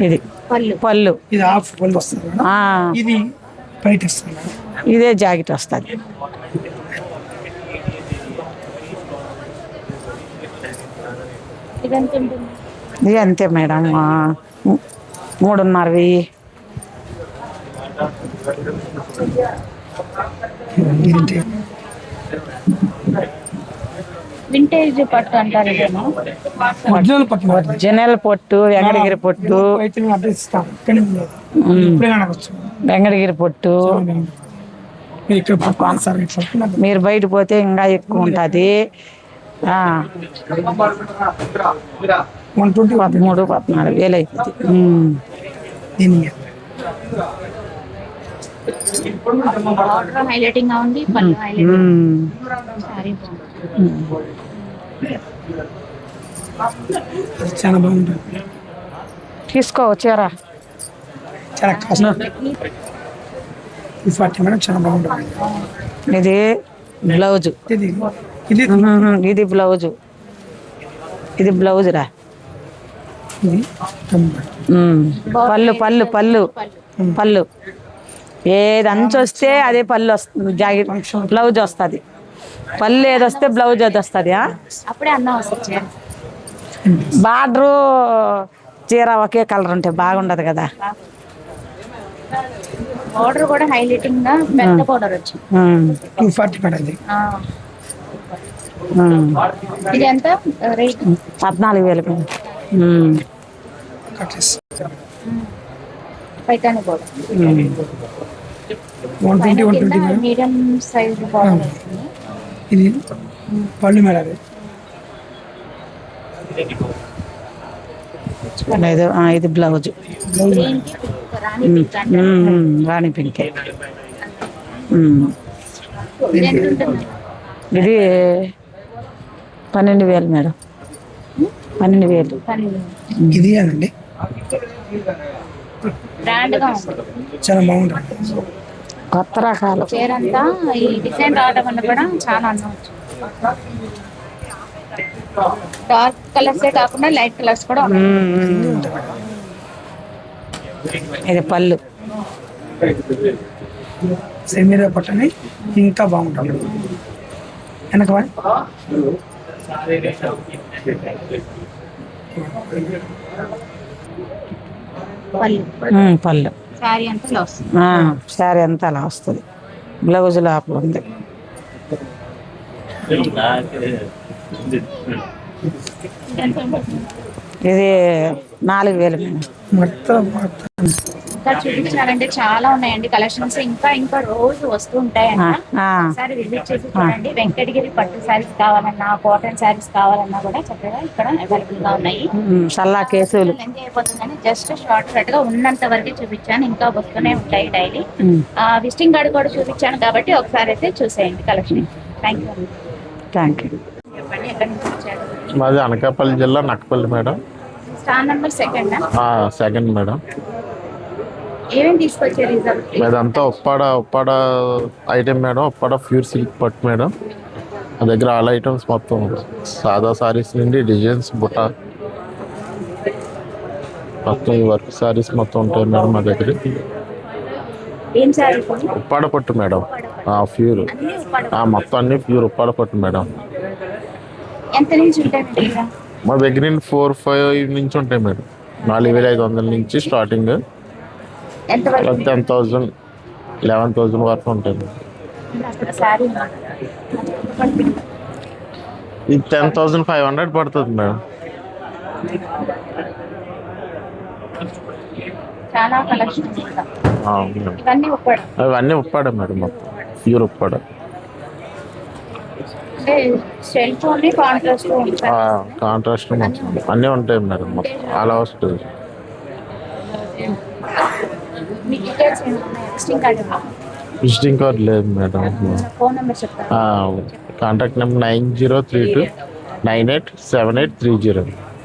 ఇది పళ్ళు, ఇదే జాకెట్ వస్తుంది. ఇది అంతే మేడం, 3,500. వింటేజ్ పట్టు అంటారు. ఒరిజినల్ పొట్టు, వెంకటగిరి పొట్టు, వెంకటగిరి పొట్టు. మీరు ఇక్కడ పట్టుకోండి సార్, ఇక్కడ పట్టుకున్నారు. మీరు బయట పోతే ఇంకా ఎక్కువ ఉంటుంది. 120 13-14 వేలు అవుతుంది. దీనికి బార్డర్ హైలైటింగ్ గా ఉంది, పళ్ళు హైలైటింగ్, సారీ బాగుంది. అది చాలా బాగుంటుంది. తీసుకో చీర. చాలా కాస్ట్ 240 మేడం, చాలా బాగుంటుంది. ఇది బ్లౌజు, ఇది ఇది ఇది బ్లౌజు, ఇది బ్లౌజ్ రా. ఇది పళ్ళు పళ్ళు పళ్ళు పళ్ళు ఏది అంచు వస్తే అదే పళ్ళు వస్తుంది, జాకెట్ బ్లౌజ్ వస్తుంది. పళ్ళు ఏది వస్తే బ్లౌజ్ అది వస్తుంది. అప్పుడే అన్నం వస్తుంది. బార్డరు చీర ఒకే కలర్ ఉంటే బాగుండదు కదా. బార్డర్ కూడా హైలైటింగ్ గా పెద్ద బార్డర్ వచ్చింది. 240 మేడం. ఇది ఇది ఎంత రేట్? 14,000. కట్లేస్ Paithani border 120 madam. Medium size border వచ్చింది. ఇది పళ్ళు మేడం. అది ఇది బ్లౌజ్, దేనికి? రాణి పింక్ అంటే రాణి పింకే. ఇది ఎంత ఉంటుంది? ఇది 12,000 మేడం, 12,000. ఇది అండి బ్రాండ్ గా ఉంది, చాలా బాగుంటుంది. కొత్త రకాలు చీర అంతా ఈ డిజైన్ రావడం వల్ల కూడా చాలా అందం వచ్చింది. డార్క్ కలర్సే కాకుండా లైట్ కలర్స్ కూడా ఉన్నాయి. ఇది పళ్ళు, సెమీరా పట్టని ఇంకా బాగుంటుంది. వెనక వాడి పళ్ళు శారీ అంతా ఇలా వస్తుంది. శారీ అంతా అలా వస్తుంది, బ్లౌజ్ లోపల ఉంది. ఇది 4,000 మేడం. మొత్తం ఇంకా చూపించాలంటే చాలా ఉన్నాయండి కలెక్షన్స్. ఇంకా రోజు వస్తూ ఉంటాయండి. ఒకసారి విజిట్ చేసి చూడండి. వెంకటగిరి పట్టు శారీస్ కావాలన్నా, కాటన్ శారీస్ కావాలన్నా కూడా చక్కగా ఇక్కడ అవైలబుల్ గా ఉన్నాయి. సల్లా కేసులు లెంత్ అయిపోతుందని జస్ట్ షార్ట్ కట్ గా ఉన్నంత వరకే చూపించాను. ఇంకా వస్తూనే ఉంటాయి డైలీ. విజిటింగ్ కార్డు కూడా చూపించాను కాబట్టి ఒకసారి అయితే చూసేయండి collection. Thank you. Thank you. చెప్పండి ఎక్కడి నుంచి వచ్చారు? మాది అనకాపల్లి జిల్లా Nakkapalli madam. Star number second madam. ఏమేమి తీసుకొచ్చారు రిజల్ట్? అదంతా Uppada item madam. Uppada pure silk పట్టు మేడం. మా దగ్గర ఆల్ ఐటమ్స్ మొత్తం సాదా సారీస్ నుండి డిజైన్స్ బుట్ట మొత్తం ఈ వర్క్ సారీస్ మొత్తం ఉంటాయి మేడం మా దగ్గర. ఏం సారీ? ఉప్పాడ పట్టు మేడం, ప్యూర్. మొత్తం అన్ని ప్యూర్ ఉప్పాడ పట్టు మేడం. ఎంత నుంచి ఉంటాయి? మా దగ్గర 4-5 నుంచి ఉంటాయి మేడం. 4,500 నుంచి స్టార్టింగ్ 10,000 11,000 వరకు ఉంటాయి. ఇది 10,500 పడుతుంది మేడం. చాలా కలెక్షన్. ఇవన్నీ ఉప్పాడ? అవన్నీ ఉప్పాడ మేడం, మొత్తం ప్యూర్ ఉప్పాడ. కాంట్రాస్ట్ మొత్తం అన్నీ ఉంటాయి మేడం. మొత్తం ఆల్ ఓవర్. విజిటింగ్ కార్డ్ లేదు మేడం. ఫోన్ నెంబర్ చెప్తాను. Contact number 9032987830.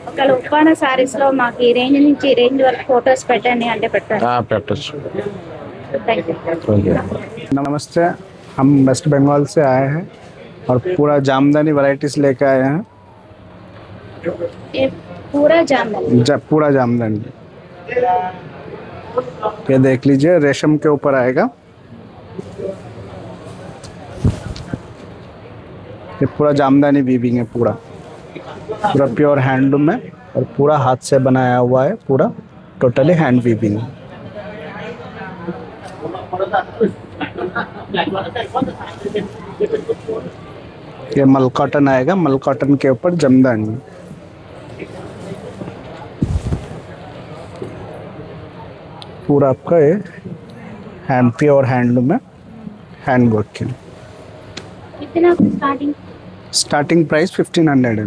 ఒకవేళ ఉప్పాడ సారీస్ లో మాకు ఈ రేంజ్ నుంచి ఈ రేంజ్ వరకు ఫొటోస్ పెట్టండి అంటే పెట్టండి. పెట్టచ్చు. नमस्ते, हम वेस्ट बंगाल से आए हैं और पूरा जामदानी वैरायटीज लेकर आए हैं. ये पूरा जामदानी? पूरा जामदानी. ये देख लीजिए, रेशम के ऊपर आएगा. ये पूरा जामदानी वीविंग है, पूरा प्योर हैंडलूम है और पूरा हाथ से बनाया हुआ है. पूरा टोटली हैंड वीविंग है. ये मल कॉटन आएगा. मल कॉटन के ऊपर जमदानी. पूरा आपका ये प्योर हैंडलूम है. हैंड वर्क के कितना स्टार्टिंग? स्टार्टिंग प्राइस 1500 है,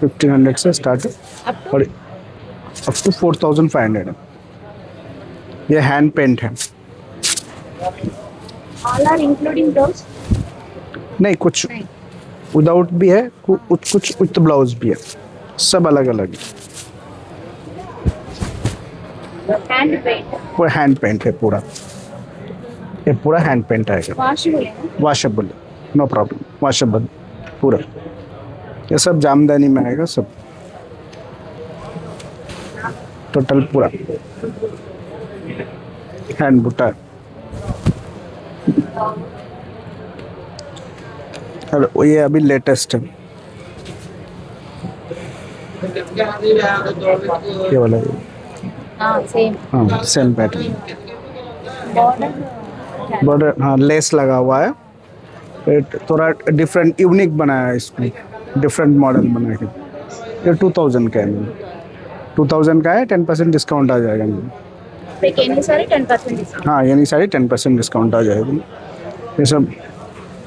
1500 से स्टार्ट है और अप टू 4500 है। ये हैंड पेंट है। All are including blouse? नहीं, कुछ विदाउट भी है, कुछ विथ ब्लाउज भी है, सब अलग अलग है। हैंड पेंट पूरा हैंड पेंट है पूरा, ये पूरा हैंड पेंट आएगा। वॉशेबल है ना? वॉशेबल, नो प्रॉब्लम, वॉशेबल पूरा। ये सब जामदानी में आएगा सब, टोटल पूरा हैंड बुटा। और ये अभी लेटेस्ट है, ये वाला हाँ सेम। हाँ सेम पैटर्न, बॉर्डर बॉर्डर हाँ लेस लगा हुआ है। ये थोड़ा डिफरेंट यूनिक बनाया है, इसमें डिफरेंट मॉडल बना के। ये 2000 का है, 2000 का है, 10% डिस्काउंट आ जाएगा मैम। एनी सारी 10% डिस्काउंट? हाँ यानी सारी 10% डिस्काउंट आ जाएगा। ये सब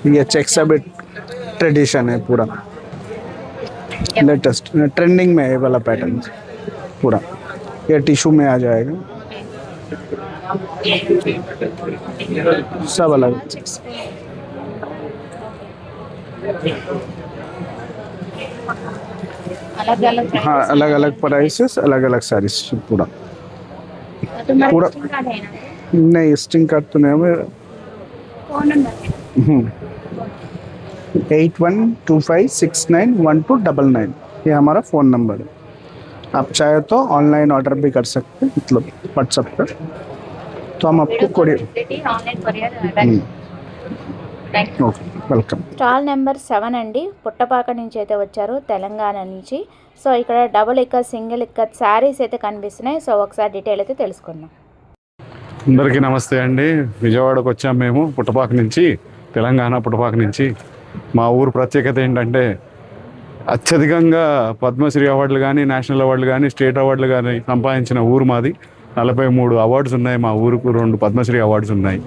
ये चेक सब ट्रेडिशन है पूरा, लेटेस्ट ट्रेंडिंग में है ये वाला पैटर्न पूरा। ये टिश्यू में आ जाएगा, सब अलग। अलग अलग हाँ अलग अलग प्राइसेस, अलग अलग साड़ीज पूरा। पूरा नहीं, स्टिंग कार्ड तो नहीं है। फोन नंबर 8125691299 ये हमारा फ़ोन नंबर है। आप चाहे तो ऑनलाइन ऑर्डर भी कर सकते हैं, मतलब व्हाट्सएप पर, तो हम आपको courier. Online courier okay welcome. Stall number 7 అండి, పుట్టపాక నుంచి అయితే వచ్చారు, తెలంగాణ నుంచి. సో ఇక్కడ డబుల్ ఇక్కత్, సింగిల్ ఇక్కత్ శారీస్ అయితే కనిపిస్తున్నాయి. సో ఒకసారి డీటెయిల్ అయితే తెలుసుకుందాం. అందరికీ నమస్తే అండి. విజయవాడకు వచ్చాం మేము పుట్టపాక నుంచి, తెలంగాణ పుట్టపాక నుంచి. మా ఊరు ప్రత్యేకత ఏంటంటే అత్యధికంగా పద్మశ్రీ అవార్డులు కానీ, నేషనల్ అవార్డులు కానీ, స్టేట్ అవార్డులు కానీ సంపాదించిన ఊరు మాది. 43 అవార్డ్స్ ఉన్నాయి మా ఊరుకు. 2 పద్మశ్రీ అవార్డ్స్ ఉన్నాయి,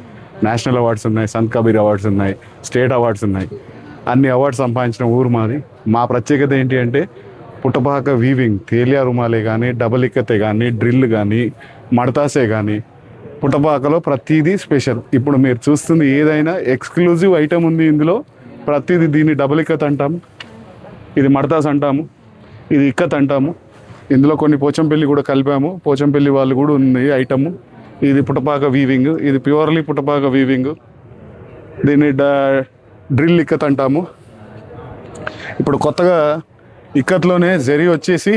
నేషనల్ అవార్డ్స్ ఉన్నాయి, సంత్ కబీర్ అవార్డ్స్ ఉన్నాయి, స్టేట్ అవార్డ్స్ ఉన్నాయి. అన్ని అవార్డ్స్ సంపాదించిన ఊరు మాది. మా ప్రత్యేకత ఏంటి అంటే పుట్టపాక వీవింగ్, తేలియా రుమాలే కానీ, డబల్ ఇక్కతే కానీ, డ్రిల్ కానీ, మడతాసే కానీ, పుట్టపాకలో ప్రతిదీ స్పెషల్. ఇప్పుడు మీరు చూస్తుంది ఏదైనా ఎక్స్క్లూజివ్ ఐటమ్ ఉంది ఇందులో. ప్రతిదీ దీన్ని డబల్ ఇక్కత్ అంటాము, ఇది మడతాస్ అంటాము, ఇది ఇక్కత్ అంటాము. ఇందులో కొన్ని పోచంపల్లి కూడా కలిపాము, పోచంపల్లి వాళ్ళు కూడా ఉంది ఐటము. ఇది పుట్టపాక వీవింగ్, ఇది ప్యూర్లీ పుట్టపాక వీవింగ్. దీన్ని డ్రిల్ ఇక్కత్ అంటాము. ఇప్పుడు కొత్తగా ఇక్కత్లోనే జరీ వచ్చేసి,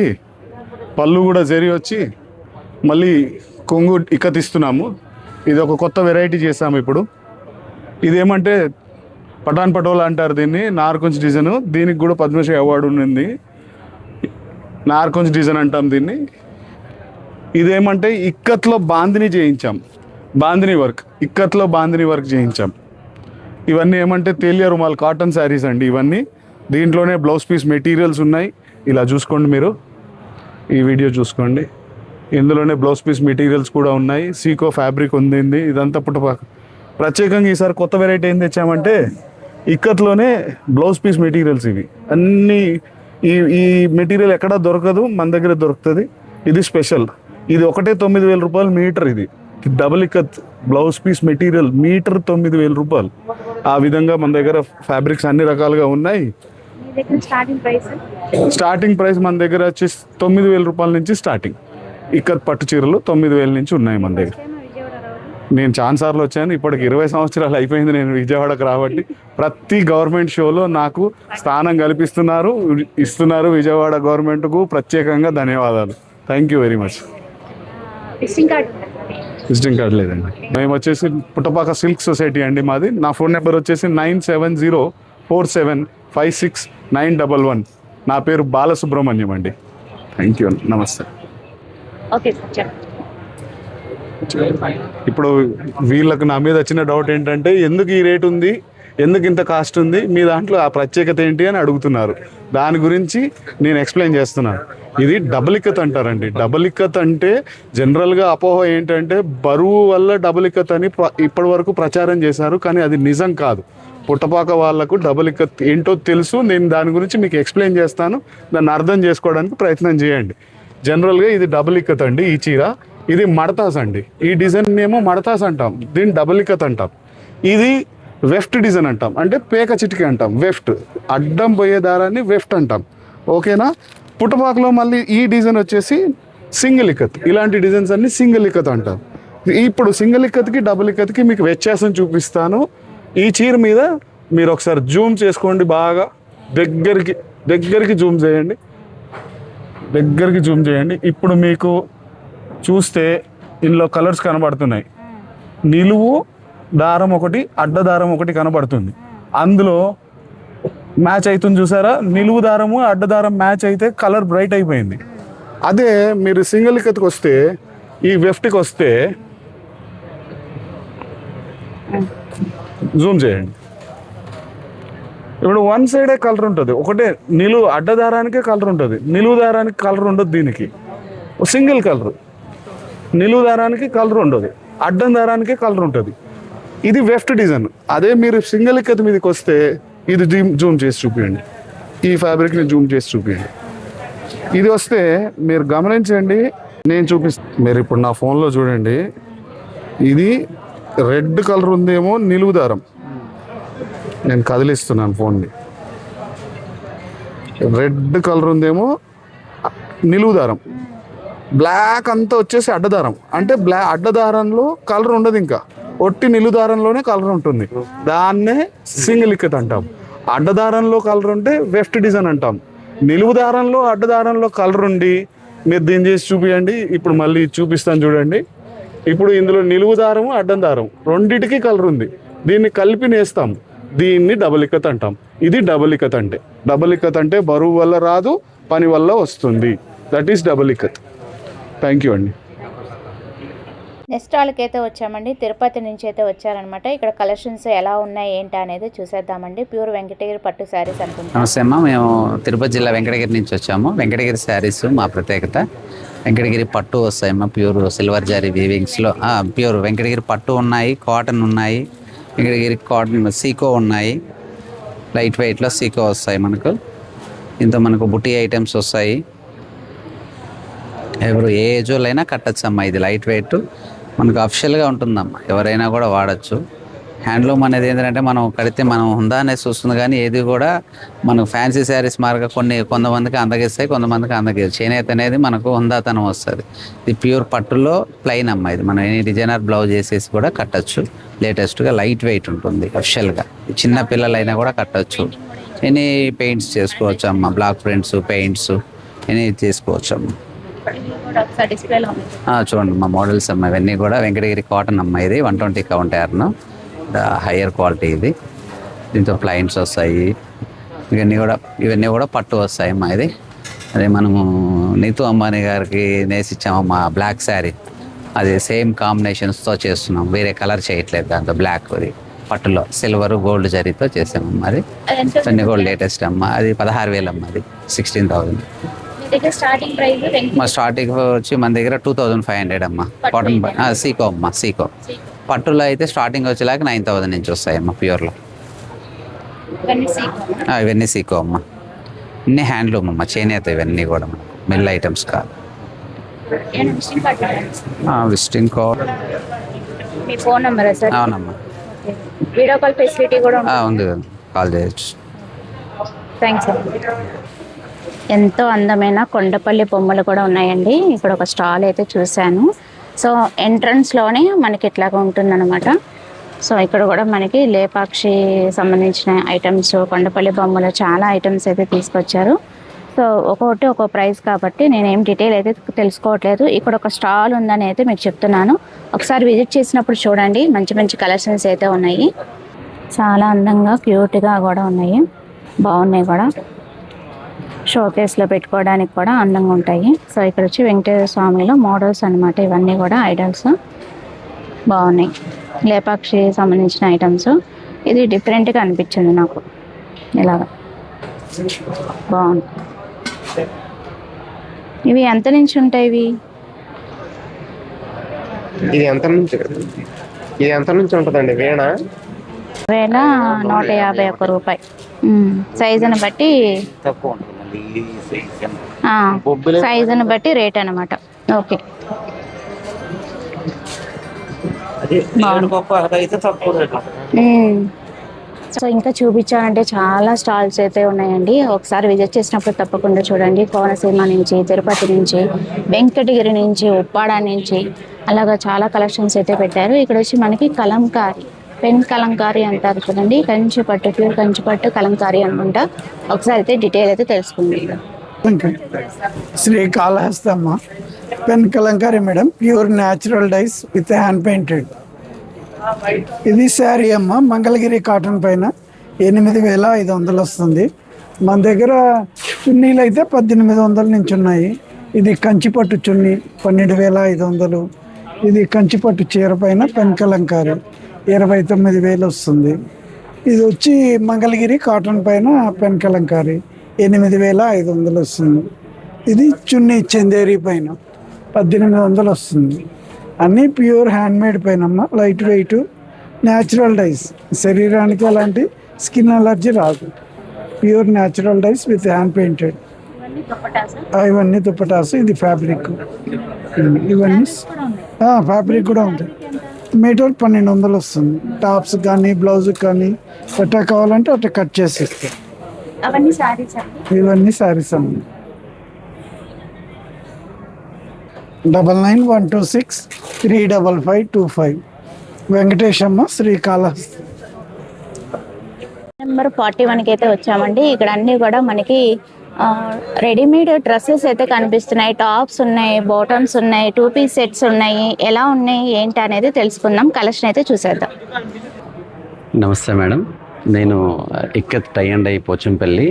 పళ్ళు కూడా జరీ వచ్చి మళ్ళీ కొంగు ఇక్కత్ ఇస్తున్నాము. ఇది ఒక కొత్త వెరైటీ చేసాము ఇప్పుడు. ఇదేమంటే పఠాన్ పటోలా అంటారు దీన్ని, నార్కొంచ్ డిజైన్. దీనికి కూడా పద్మశ్రీ అవార్డు ఉంది, నార్కొంచ్ డిజైన్ అంటాం దీన్ని. ఇదేమంటే ఇక్కత్లో బాందిని చేయించాం, బాందిని వర్క్, ఇక్కత్లో బాందిని వర్క్ చేయించాం. ఇవన్నీ ఏమంటే తేలియా రుమాల్ కాటన్ శారీస్ అండి ఇవన్నీ. దీంట్లోనే బ్లౌజ్ పీస్ మెటీరియల్స్ ఉన్నాయి, ఇలా చూసుకోండి మీరు, ఈ వీడియో చూసుకోండి. ఇందులోనే బ్లౌజ్ పీస్ మెటీరియల్స్ కూడా ఉన్నాయి, సీకో ఫ్యాబ్రిక్ ఉంది. ఇదంతా పుట్టపాక ప్రత్యేకంగా ఈసారి కొత్త వెరైటీ ఏం తెచ్చామంటే ఇక్కత్లోనే బ్లౌజ్ పీస్ మెటీరియల్స్. ఇవి అన్నీ ఈ మెటీరియల్ ఎక్కడా దొరకదు, మన దగ్గర దొరుకుతుంది. ఇది స్పెషల్. ఇది ఒకటే 9000 రూపాయలు మీటర్. ఇది double ikat blouse piece material metre 9000 రూపాయలు. ఆ విధంగా మన దగ్గర ఫ్యాబ్రిక్స్ అన్ని రకాలుగా ఉన్నాయి. స్టార్టింగ్ ప్రైస్ మన దగ్గర వచ్చేసి 9000 రూపాయల నుంచి స్టార్టింగ్. ఇక్కత్ పట్టు చీరలు 9000 నుంచి ఉన్నాయి మన దగ్గర. నేను చాలాసార్లు వచ్చాను, ఇప్పటికి 20 సంవత్సరాలు అయిపోయింది నేను విజయవాడకు రాబట్టి. ప్రతి గవర్నమెంట్ షోలో నాకు స్థానం ఇస్తున్నారు విజయవాడ గవర్నమెంట్కు ప్రత్యేకంగా ధన్యవాదాలు. Thank you very much. Visiting card లేదండి. మేము వచ్చేసి పుట్టపాక సిల్క్ సొసైటీ అండి మాది. నా ఫోన్ నెంబర్ వచ్చేసి 9704756911. నా పేరు బాలసుబ్రహ్మణ్యం అండి. థ్యాంక్ యూ, నమస్తే. Okay sir. ఇప్పుడు వీళ్ళకు నా మీద వచ్చిన డౌట్ ఏంటంటే ఎందుకు ఈ రేట్ ఉంది, ఎందుకు ఇంత కాస్ట్ ఉంది, మీ దాంట్లో ఆ ప్రత్యేకత ఏంటి అని అడుగుతున్నారు. దాని గురించి నేను ఎక్స్ప్లెయిన్ చేస్తున్నాను. ఇది డబుల్ ఇక్కత్ అంటారండి. డబుల్ ఇక్కత్ అంటే జనరల్గా అపోహ ఏంటంటే బరువు వల్ల డబుల్ ఇక్కత్ అని ఇప్పటి వరకు ప్రచారం చేశారు, కానీ అది నిజం కాదు. పుట్టపాక వాళ్ళకు డబుల్ ఇక్కత్ ఏంటో తెలుసు. నేను దాని గురించి మీకు ఎక్స్ప్లెయిన్ చేస్తాను, దాన్ని అర్థం చేసుకోవడానికి ప్రయత్నం చేయండి. జనరల్గా ఇది డబుల్ ఇక్కత్ అండి. ఈ చీర ఇది మడతాస్ అండి. ఈ డిజైన్ ఏమో మడతాస్ అంటాం, దీన్ని డబుల్ ఇక్కత్ అంటాం. ఇది వెఫ్ట్ డిజైన్ అంటాం, అంటే పేక చిటికి అంటాం. వెఫ్ట్ అడ్డం పోయే దారాన్ని వెఫ్ట్ అంటాం. ఓకేనా? పుట్టపాకలో మళ్ళీ ఈ డిజైన్ వచ్చేసి సింగిల్ ఇక్కత్. ఇలాంటి డిజైన్స్ అన్ని సింగిల్ ఇక్కత్ అంటాం. ఇప్పుడు సింగిల్ ఇక్కత్కి డబుల్ ఇక్కత్కి మీకు వ్యత్యాసం చూపిస్తాను. ఈ చీర మీద మీరు ఒకసారి జూమ్ చేసుకోండి, బాగా దగ్గరికి జూమ్ చేయండి, దగ్గరికి జూమ్ చేయండి. ఇప్పుడు మీకు చూస్తే ఇందులో కలర్స్ కనబడుతున్నాయి. నిలువు దారం ఒకటి, అడ్డ దారం ఒకటి కనబడుతుంది. అందులో మ్యాచ్ అవుతుంది చూసారా? నిలువు దారము అడ్డ దారం మ్యాచ్ అయితే కలర్ బ్రైట్ అయిపోయింది. అదే మీరు సింగిల్ ఇక్కత్కి వస్తే, ఈ వెఫ్ట్కి వస్తే జూమ్ చేయండి. ఇప్పుడు వన్ సైడే కలర్ ఉంటుంది, ఒకటే నిలువు అడ్డదారానికే కలర్ ఉంటుంది, నిలువు దారానికి కలర్ ఉండదు. దీనికి సింగిల్ కలర్, నిలువు దారానికి కలర్ ఉండదు, అడ్డం దారానికే కలర్ ఉంటుంది. ఇది వెఫ్ట్ డిజైన్. అదే మీరు సింగిల్ ఇక్కత్ మీదకి వస్తే ఇది జూమ్ చేసి చూపించండి, ఈ ఫ్యాబ్రిక్ని జూమ్ చేసి చూపించండి. ఇది వస్తే మీరు గమనించండి, నేను చూపిస్తాను. మీరు ఇప్పుడు నా ఫోన్లో చూడండి, ఇది రెడ్ కలర్ ఉందేమో నిలువు దారం. నేను కదిలిస్తున్నాను ఫోన్ని. రెడ్ కలర్ ఉందేమో నిలువు దారం, బ్లాక్ అంతా వచ్చేసి అడ్డదారం. అంటే అడ్డదారంలో కలర్ ఉండదు, ఇంకా ఒట్టి నిలువు దారంలోనే కలర్ ఉంటుంది. దాన్నే సింగిల్ ఇక్కత్ అంటాం. అడ్డదారంలో కలర్ ఉంటే వెఫ్ట్ డిజైన్ అంటాం. నిలువు దారంలో అడ్డదారంలో కలర్ ఉండి మీరు దీన్ని చేసి చూపించండి. ఇప్పుడు మళ్ళీ చూపిస్తాను చూడండి. ఇప్పుడు ఇందులో నిలువు దారము అడ్డం దారం రెండిటికి కలర్ ఉంది, దీన్ని కలిపి నేస్తాం. దీన్ని డబుల్ ఇక్కత్ అంటాం. ఇది డబుల్ ఇక్కత్ అంటే. డబుల్ ఇక్కత్ అంటే బరువు వల్ల రాదు, పని వల్ల వస్తుంది. That is double ikat. Thank you అండి. నెక్స్ట్ స్టాల్కి అయితే వచ్చామండి. తిరుపతి నుంచి అయితే వచ్చారనమాట. ఇక్కడ కలెక్షన్స్ ఎలా ఉన్నాయి ఏంటి అనేది చూసేద్దామండి. ప్యూర్ వెంకటగిరి పట్టు శారీస్ అనుకుంటున్నాం. నమస్తే అమ్మ, మేము తిరుపతి జిల్లా వెంకటగిరి నుంచి వచ్చాము. వెంకటగిరి శారీస్ మా ప్రత్యేకత. వెంకటగిరి పట్టు వస్తాయమ్మా, ప్యూర్ సిల్వర్ జారీ వీవింగ్స్లో. ప్యూర్ వెంకటగిరి పట్టు ఉన్నాయి, కాటన్ ఉన్నాయి, వెంకటగిరి కాటన్ సీకో ఉన్నాయి, లైట్ వెయిట్లో సీకో వస్తాయి మనకు. ఇంత మనకు బుట్టి ఐటమ్స్ వస్తాయి. ఎవరు ఏ ఏజ్ వాళ్ళైనా కట్టచ్చు అమ్మా. ఇది లైట్ వెయిట్ మనకు అఫిషియల్గా ఉంటుందమ్మా, ఎవరైనా కూడా వాడచ్చు. హ్యాండ్లూమ్ అనేది ఏంటంటే మనం కడితే మనం హుందానేసి వస్తుంది, కానీ ఏది కూడా మనకు ఫ్యాన్సీ శారీస్ మార్గా కొంతమందికి అందగిస్తాయి, కొంతమందికి అందగేది. చేనేత అనేది మనకు హుందాతనం వస్తుంది. ఇది ప్యూర్ పట్టులో ప్లెయిన్ అమ్మ. ఇది మనం ఎనీ డిజైనర్ బ్లౌజ్ వేసేసి కూడా కట్టచ్చు. లేటెస్ట్గా లైట్ వెయిట్ ఉంటుంది అఫిషియల్గా. చిన్న పిల్లలైనా కూడా కట్టచ్చు. ఎనీ పెయింట్స్ చేసుకోవచ్చు అమ్మ, బ్లాక్ ప్రింట్స్, పెయింట్స్ ఎనీ చేసుకోవచ్చు అమ్మ. చూడండి మా మోడల్స్ అమ్మ, ఇవన్నీ కూడా వెంకటగిరి కాటన్ అమ్మ. ఇది 120 కౌంట్ యార్న్, హయ్యర్ క్వాలిటీ. ఇది దీంతో ప్లైన్స్ వస్తాయి. ఇవన్నీ కూడా పట్టు వస్తాయి అమ్మా. ఇది అదే మనము నీతు అంబానీ గారికి నేసిచ్చామమ్మా బ్లాక్ శారీ. అది సేమ్ కాంబినేషన్స్తో చేస్తున్నాం, వేరే కలర్ చేయట్లేదు. దాంతో బ్లాక్ అది పట్టులో సిల్వర్ గోల్డ్ జరీతో చేసామమ్మా. అది అన్నీ కూడా లేటెస్ట్ అమ్మ. అది 16,000 అమ్మ. అది 16,000. మా స్టార్టింగ్ వచ్చి మన దగ్గర 2,500 అమ్మ. కాటన్ సీకో అమ్మ, సీకో. పట్టులో అయితే స్టార్టింగ్ వచ్చేలాగా 9,000 నుంచి వస్తాయమ్మా ప్యూర్లో. ఇవన్నీ సీకో అమ్మ. ఇన్ని హ్యాండ్లూమ్ అమ్మ, చేనేత. ఇవన్నీ కూడా మనకు మిల్ ఐటమ్స్ కాదు. Visiting card. అవునమ్మా. వీడియో కాల్ ఫెసిలిటీ కూడా ఉంది, కాల్ చేయొచ్చు. థ్యాంక్స్. ఎంతో అందమైన కొండపల్లి బొమ్మలు కూడా ఉన్నాయండి. ఇక్కడ ఒక స్టాల్ అయితే చూశాను. సో ఎంట్రన్స్లోనే మనకి ఇట్లాగా ఉంటుందన్నమాట. సో ఇక్కడ కూడా మనకి లేపాక్షి సంబంధించిన ఐటమ్స్, కొండపల్లి బొమ్మలు చాలా ఐటమ్స్ అయితే తీసుకొచ్చారు. సో ఒక్కొక్కటి ఒక్కో ప్రైస్ కాబట్టి నేనేం డీటెయిల్ అయితే తెలుసుకోవట్లేదు. ఇక్కడ ఒక స్టాల్ ఉందని అయితే మీకు చెప్తున్నాను. ఒకసారి విజిట్ చేసినప్పుడు చూడండి, మంచి మంచి కలెక్షన్స్ అయితే ఉన్నాయి. చాలా అందంగా క్యూట్గా కూడా ఉన్నాయి, బాగున్నాయి కూడా. షోకేస్లో పెట్టుకోవడానికి కూడా అందంగా ఉంటాయి. సో ఇక్కడ వచ్చి వెంకటేశ్వర స్వామిలో మోడల్స్ అనమాట. ఇవన్నీ కూడా ఐడల్స్ బాగున్నాయి, లేపాక్షి సంబంధించిన ఐటమ్స్. ఇది డిఫరెంట్గా అనిపించింది నాకు, ఇలాగా బాగుంది. ఇవి ఎంత నుంచి ఉంటాయి? ఇది ఎంత నుంచి ఉంటుందండి వీణ? 1,151 రూపాయి. సైజుని బట్టి సైజుని బట్టి రేట్ అనమాట. ఓకే, సో ఇంకా చూపించాలంటే చాలా స్టాల్స్ అయితే ఉన్నాయండి. ఒకసారి విజిట్ చేసినప్పుడు తప్పకుండా చూడండి. కోనసీమ నుంచి, తిరుపతి నుంచి, వెంకటగిరి నుంచి, ఉప్పాడ నుంచి అలాగా చాలా కలెక్షన్స్ అయితే పెట్టారు. ఇక్కడ వచ్చి మనకి కలంకారీ, పెన్ కలంకారీ అంటారు చూడండి, కంచిపట్టు, ప్యూర్ కంచిపట్టు కలంకారీ అనుకుంటా. ఒకసారి అయితే డీటెయిల్ అయితే తెలుసుకుందాం. శ్రీకాళహస్తమ్మ pen Kalamkari madam, pure natural dyes with hand painted. ఇది శారీ అమ్మ, మంగళగిరి కాటన్ పైన 8,500 వస్తుంది. మన దగ్గర చున్నీలు అయితే 1,800 నుంచి ఉన్నాయి. ఇది కంచిపట్టు చున్నీ 12,500. ఇది కంచిపట్టు చీర పైన పెన్ కలంకారీ 29,000 వస్తుంది. ఇది వచ్చి మంగళగిరి కాటన్ పైన పెన్ కలంకారీ 8,500 వస్తుంది. ఇది చున్నీ చందేరి పైన 1,800 వస్తుంది. అన్నీ ప్యూర్ హ్యాండ్మేడ్ పైన లైట్ వెయిట్ న్యాచురల్ డైస్. శరీరానికి అలాంటి స్కిన్ అలర్జీ రాదు. Pure natural dyes with hand painted. ఇవన్నీ దుప్పటాసు. ఇది ఫ్యాబ్రిక్. ఇవన్నీ ఫ్యాబ్రిక్ కూడా ఉంది. మీటర్ 1,200 వస్తుంది. టాప్స్ కానీ బ్లౌజ్ కానీ ఎట్లా కావాలంటే అట్లా కట్ చేసి ఇస్తాం. ఇవన్నీ శారీస్ అమ్మ. 9912635525 వెంకటేశమ్మ, శ్రీకాళహస్తి. నెంబర్ 41కి అయితే వచ్చామండి. ఇక్కడ అన్నీ కూడా మనకి రెడీమేడ్ డ్రెస్సెస్ అయితే కనిపిస్తున్నాయి. టాప్స్ ఉన్నాయి, బాటమ్స్ ఉన్నాయి, 2 పీస్ సెట్స్ ఉన్నాయి. ఎలా ఉన్నాయి ఏంటి అనేది తెలుసుకుందాం. కలెక్షన్ అయితే చూసేద్దాం. నమస్తే మేడం, నేను ikat tie and dye Pochampally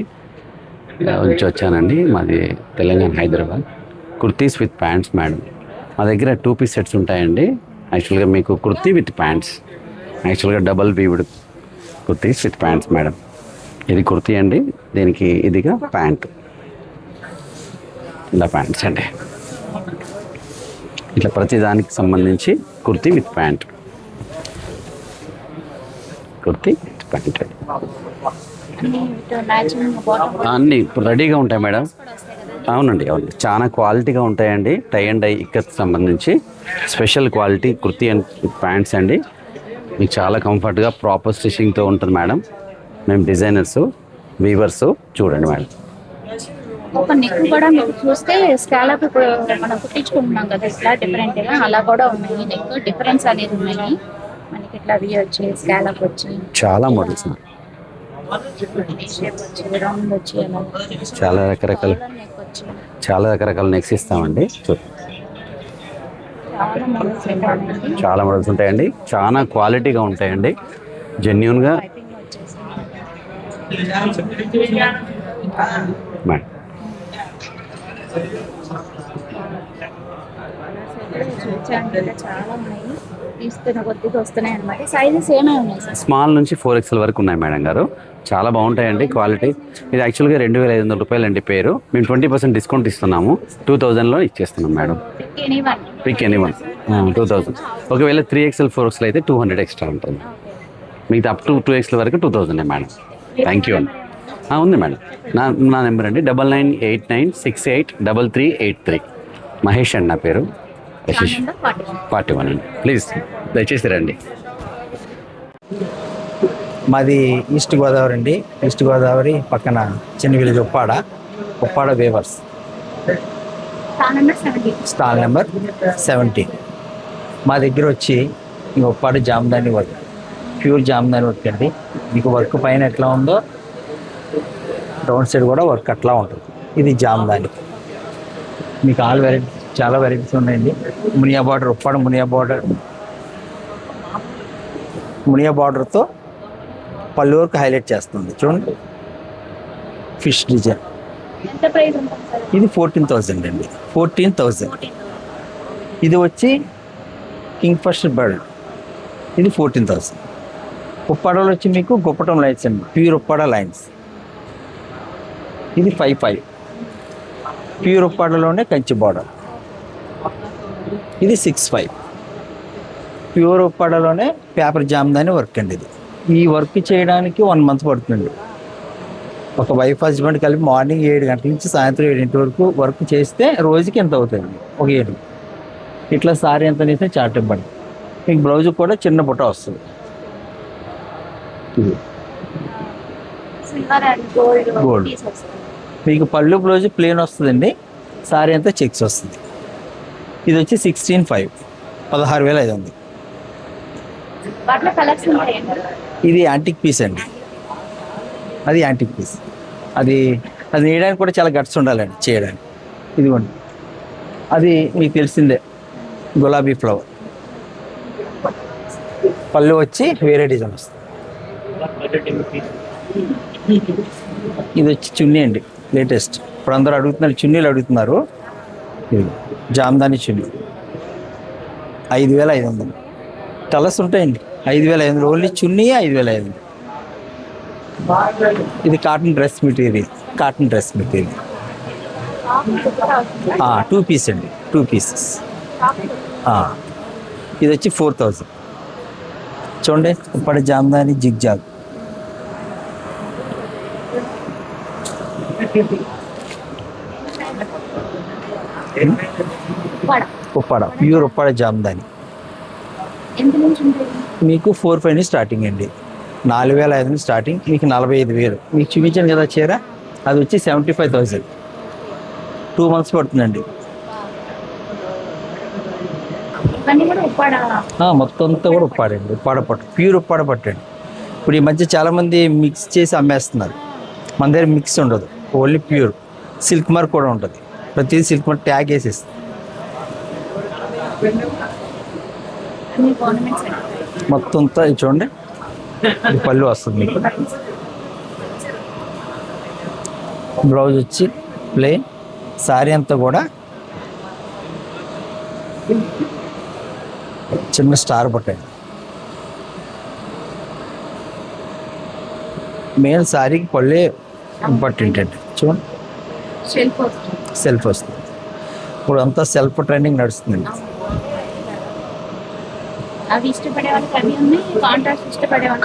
నుంచి వచ్చానండి. మాది Telangana, Hyderabad. Kurtis with pants madam. మా దగ్గర 2 పీస్ సెట్స్ ఉంటాయండి. యాక్చువల్గా మీకు కుర్తీ విత్ ప్యాంట్స్, యాక్చువల్గా double weaved kurtis with pants madam. ఇది కుర్తీ అండి, దీనికి ఇదిగా ప్యాంట్. ఇలా ప్యాంట్స్ అండి, ఇట్లా ప్రతి దానికి సంబంధించి kurti with pant, kurti with pant అన్నీ రెడీగా ఉంటాయి మేడం. అవునండి, అవునండి, చాలా క్వాలిటీగా ఉంటాయండి. టై అండ్ డై ఇక్కత్ సంబంధించి special quality kurti and pants అండి. మీకు చాలా కంఫర్ట్గా ప్రాపర్ స్టిచ్చింగ్తో ఉంటుంది మేడం. మేము డిజైనర్స్, వీవర్స్. చూడండి మేడం, ఒక నెక్ కూడా మీకు చూస్తే స్కాలప్ ఇప్పుడు మనం కుట్టించుకుంటున్నాం కదా, ఇట్లా డిఫరెంట్గా అలా కూడా ఉన్నాయి. నెక్ డిఫరెన్స్ అనేది ఉన్నాయి మనకి. ఇట్లా వి వచ్చి స్కాలప్ వచ్చి చాలా మోడల్స్, రౌండ్ వచ్చి అలా చాలా రకరకాల నెక్స్ ఇస్తామండి. చాలా మోడల్స్ ఉంటాయండి, చాలా క్వాలిటీగా ఉంటాయండి, జెన్యూన్గా మేడం. చాలా ఉన్నాయి, తీసుకున్న కొద్దిగా వస్తున్నాయి అన్నమాట. సైజెస్ ఏమేమి ఉన్నాయి సార్? స్మాల్ నుంచి 4XL వరకు ఉన్నాయి మేడం గారు. చాలా బాగుంటాయండి క్వాలిటీ. ఇది యాక్చువల్గా 2,500 రూపాయలు అండి పేరు. మేము 20% డిస్కౌంట్ ఇస్తున్నాము. 2,000లో ఇచ్చేస్తున్నాం మేడం. Pick anyone 2,000. ఒకవేళ 3XL 4XL అయితే 200 ఎక్స్ట్రా ఉంటుంది. మీకు అప్ టు 2XL వరకు 2,000 మేడం. థ్యాంక్ యూ అండి. ఉంది మేడం, నా నెంబర్ అండి 9989683383. మహేష్ అండి నా పేరు. యశేష్ 41 అండి. ప్లీజ్ దయచేసి రండి. మాది ఈస్ట్ గోదావరి అండి. ఈస్ట్ గోదావరి పక్కన చిన్న village Uppada weavers. Stall number 17. మా దగ్గర వచ్చి ఈ Uppada Jamdani work, pure Jamdani work అండి. మీకు వర్క్ పైన ఎట్లా ఉందో డౌన్ సైడ్ కూడా వర్క్ అట్లా ఉంటుంది. ఇది జామ్దాని. మీకు ఆల్ వెరైటీ, చాలా వెరైటీస్ ఉన్నాయండి. మునియా బార్డర్, ఉప్పాడ మునియా బార్డర్తో పళ్ళు వరకు హైలైట్ చేస్తుంది. చూడండి, ఫిష్ డిజైన్. ఇది 14,000 అండి. 14,000. ఇది వచ్చి కింగ్ ఫిషర్ బర్డ్. ఇది 14,000. ఉప్పాడలో వచ్చి మీకు గుప్పటం లైన్స్ అండి, ప్యూర్ ఉప్పాడ లైన్స్. ఇది 5/5 ప్యూర్ ఉప్పాడలోనే కంచి బార్డర్. ఇది 6/5 ప్యూర్ ఉప్పాడలోనే పేపర్ జామ్దాని వర్క్ అండి. ఇది ఈ వర్క్ చేయడానికి 1 month పడుతుందండి. ఒక వైఫ్ హస్బెండ్ కలిపి మార్నింగ్ 7 గంటల నుంచి సాయంత్రం 7 వరకు వర్క్ చేస్తే రోజుకి ఎంత అవుతుంది? ఒక 7. ఇట్లా సారీ ఎంత వేస్తే చార్ట్ ఇవ్వండి. మీకు బ్లౌజ్ కూడా చిన్న బుట్ట వస్తుంది. ఇది గోల్డ్. మీకు పళ్ళు బ్లౌజ్ ప్లేన్ వస్తుందండి, సారీ అంతా చెక్స్ వస్తుంది. ఇది వచ్చి 16/5 16,500. ఇది యాంటిక్ పీస్ అండి, అది యాంటిక్ పీస్. అది నేయడానికి కూడా చాలా గట్స్ ఉండాలండి చేయడానికి. ఇదిగోండి, అది మీకు తెలిసిందే గులాబీ ఫ్లవర్. పళ్ళు వచ్చి వేరే డిజైన్ వస్తుంది. ఇది వచ్చి చున్నీ అండి, లేటెస్ట్. ఇప్పుడు అందరూ అడుగుతున్నారు, చున్నీలు అడుగుతున్నారు. ఇది జామ్దాని చున్నీ 5,500. కలర్స్ ఉంటాయండి. 5,500 ఓన్లీ చున్నీ 5,500. ఇది cotton dress material, cotton dress material. 2 piece అండి, 2 పీసెస్. ఇది వచ్చి 4,000. చూడండి, ఇప్పటి జామ్దాని జిగ్జాగ్. ఉప్పాడ ప్యూర్ ఉప్పాడ జామ్దాని మీకు 4,500 నుంచి స్టార్టింగ్ అండి. 4,500 నుంచి స్టార్టింగ్, మీకు 45,000. మీకు చూపించాను కదా చీర, అది వచ్చి 75,000. 2 months పడుతుందండి. మొత్తం అంతా కూడా ఉప్పాడండి, ఉప్పాడ పట్టు, ప్యూర్ ఉప్పాడ పట్టండి. ఇప్పుడు ఈ మధ్య చాలామంది మిక్స్ చేసి అమ్మేస్తున్నారు. మన దగ్గర మిక్స్ ఉండదు, ఓన్లీ ప్యూర్. సిల్క్ మార్క్ కూడా ఉంటుంది, ప్రతిదీ సిల్క్ మార్క్ ట్యాగ్ వేసేస్తుంది. మొత్తం అంతా ఇది చూడండి, ఇది పళ్ళు వస్తుంది మీకు. బ్లౌజ్ వచ్చి ప్లెయిన్, సారీ అంతా కూడా చిన్న స్టార్ పట్టండి. మెయిన్ సారీకి పళ్ళే ఇంపార్టెంట్ అండి. చూడండి, సెల్ఫ్ వస్తుంది. ఇప్పుడు అంతా సెల్ఫ్ ట్రెండింగ్ నడుస్తుందండి.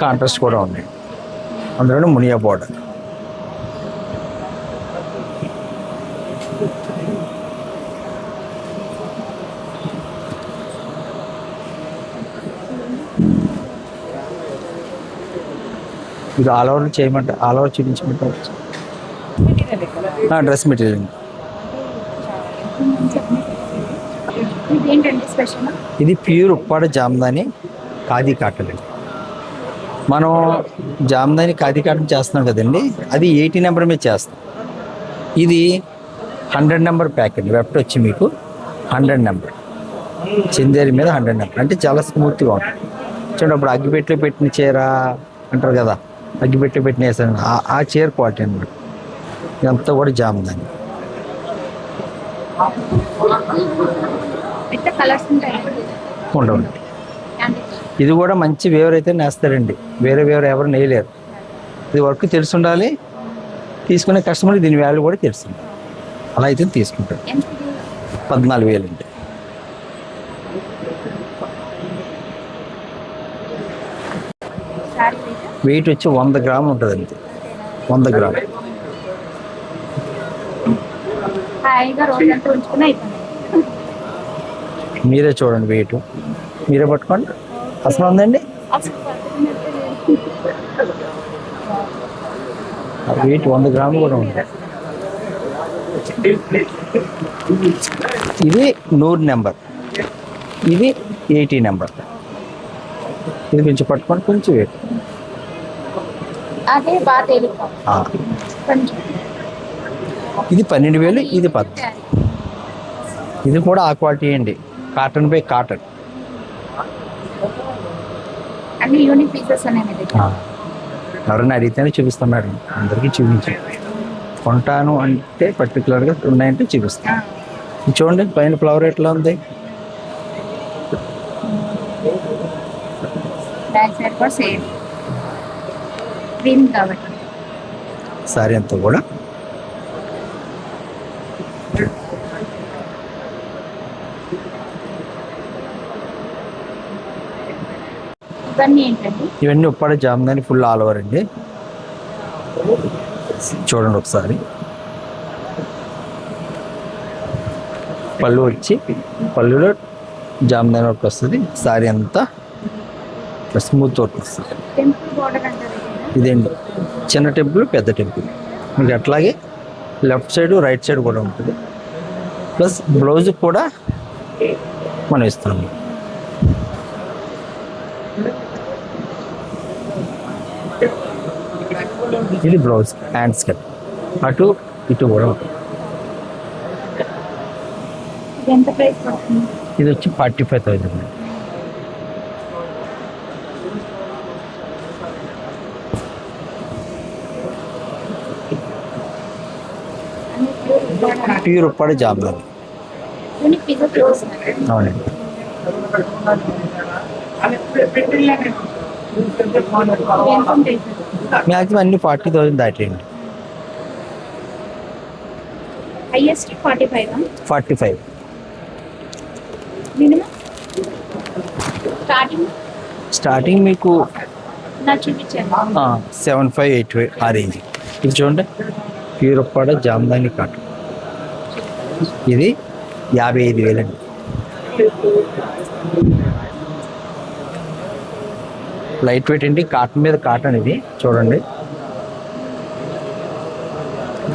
కాంట్రాస్ట్ కూడా ఉన్నాయి. అందులోనే మునియా బోర్డర్. ఇది ఆల్ ఓవర్ చేయమంటే ఆల్ ఓవర్ చూపించమంటారు. Dress material. ఇది ప్యూర్ ఉప్పాడ జామ్దాని ఖాదీ కాటన్ అండి. మనం జామ్దాని ఖాదీ కాటన్ చేస్తున్నాం కదండి, అది 80 నెంబర్ మీద చేస్తాం. ఇది 100 నెంబర్ ప్యాక్ అండి. వెప్ట్ వచ్చి మీకు 100 నెంబర్, చిందేరి మీద 100 నెంబర్. అంటే చాలా స్మూత్గా ఉంటుంది. చూడండి, అప్పుడు అగ్గిపెట్టెలో పెట్టిన చీర అంటారు కదా, అగ్గిపెట్టెలో పెట్టిన వేసాను, ఆ చీర క్వాలిటీ అనమాట. ఇదంతా కూడా జామ్దాని. ఉండవండి. ఇది కూడా మంచి వేవర్ అయితే నేస్తారండి, వేరే ఎవరు నేయలేరు. ఇది వర్క్ తెలిసి ఉండాలి, తీసుకునే కస్టమర్ దీని వాల్యూ కూడా తెలుసు. అలా అయితే తీసుకుంటారు. 14,000 అండి. వెయిట్ వచ్చి 100 గ్రాములు ఉంటుంది అంతే, 100 గ్రాములు. మీరే చూడండి, వెయిట్ మీరే పట్టుకోండి. అసలు ఉందండి వెయిట్ 100 గ్రాములు కూడా ఉంటుంది. ఇది 100 నెంబర్, ఇది 80 నెంబర్. ఇది కొంచెం పట్టుకోండి, కొంచెం వెయిట్. ఇది 12,000, ఇది 10. ఇది కూడా ఆ క్వాలిటీ అండి, కాటన్ బై కాటన్. ఎవరైనా అడిగితేనే చూపిస్తాం మేడం, అందరికీ చూపించాం. కొంటాను అంటే పర్టికులర్గా ఉన్నాయంటే చూపిస్తాం. చూడండి, పైన ఫ్లవర్ ఎట్లా ఉంది. క్రీమ్ కాబట్టి సారీ అంతా కూడా ఇవన్నీ ఏంటండి? ఇవన్నీ Uppada Jamdani full all over అండి. చూడండి ఒకసారి. పళ్ళు వచ్చి పళ్ళులో జామ్దాని వర్క్ వస్తుంది. సారీ అంతా స్మూత్ వర్క్ వస్తుంది. టెంపుల్ బోర్డర్ అంటారు ఇదేంటి చిన్న టెంపుల్ పెద్ద టెంపుల్ మీకు అట్లాగే లెఫ్ట్ సైడ్ రైట్ సైడ్ కూడా ఉంటుంది. ప్లస్ బ్లౌజ్ కూడా మనం ఇస్తున్నాము. ఇది బ్లౌజ్ హ్యాండ్స్ కట్ అటు ఇటు కూడా ఉంటుంది. ఎంత ప్రైస్ పడుతుంది? ఇది వచ్చి 45,000. ప్యూర్ ఉప్పాడ జామ్దాని. అవునండి. మ్యాక్సిమం అన్ని 40,000 దాటేయండి. హైయెస్ట్ 45 మినిమం స్టార్టింగ్ మీకు నాకు చూపించాను 75, 85 ఆ రేంజ్. ఇది చూడండి ప్యూర్ ఉప్పాడ జామ్దాని కాటన్. ఇది 55,000 అండి. లైట్ వెయిట్ అండి. కాటన్ మీద కాటన్. ఇది చూడండి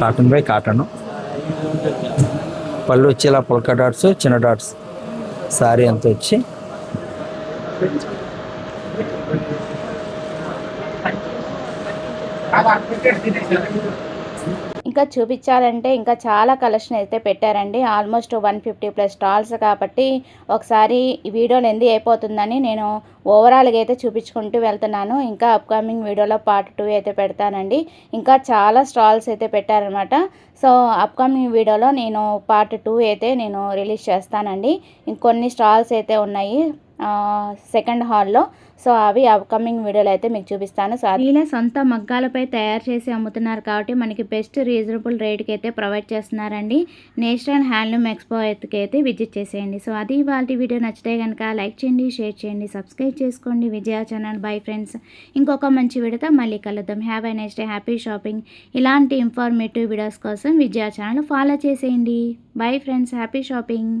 కాటన్ బై కాటన్. పళ్ళు వచ్చి ఇలా పొల్కా డాట్స్ చిన్న డాట్స్. సారీ అంతా వచ్చి ఇంకా చూపించాలంటే ఇంకా చాలా కలెక్షన్ అయితే పెట్టారండి. ఆల్మోస్ట్ 150+ స్టాల్స్ కాబట్టి ఒకసారి ఈ వీడియోలో ఎందు అయిపోతుందని నేను ఓవరాల్గా అయితే చూపించుకుంటూ వెళ్తున్నాను. ఇంకా అప్కమింగ్ వీడియోలో పార్ట్ 2 అయితే పెడతానండి. ఇంకా చాలా స్టాల్స్ అయితే పెట్టారనమాట. సో అప్కమింగ్ వీడియోలో నేను పార్ట్ 2 అయితే నేను రిలీజ్ చేస్తానండి. ఇంకొన్ని స్టాల్స్ అయితే ఉన్నాయి సెకండ్ హాల్లో. సో అవి అప్కమింగ్ వీడియోలో అయితే మీకు చూపిస్తాను. సో ఇలా సొంత మగ్గాలపై తయారు చేసి అమ్ముతున్నారు కాబట్టి మనకి బెస్ట్ రీజనబుల్ రేట్కి అయితే ప్రొవైడ్ చేస్తున్నారండి. నేషనల్ హ్యాండ్లూమ్ ఎక్స్పో అయితే విజిట్ చేసేయండి. సో అది వాళ్ళ వీడియో నచ్చితే కనుక లైక్ చేయండి, షేర్ చేయండి, సబ్స్క్రైబ్ చేసుకోండి విజయ ఛానల్. Bye friends. ఇంకొక మంచి వీడియోతో మళ్ళీ కలుద్దాం. Have a nice day, happy shopping. ఇలాంటి ఇన్ఫర్మేటివ్ వీడియోస్ కోసం విజయ ఛానల్ ఫాలో చేసేయండి. Bye friends, happy shopping.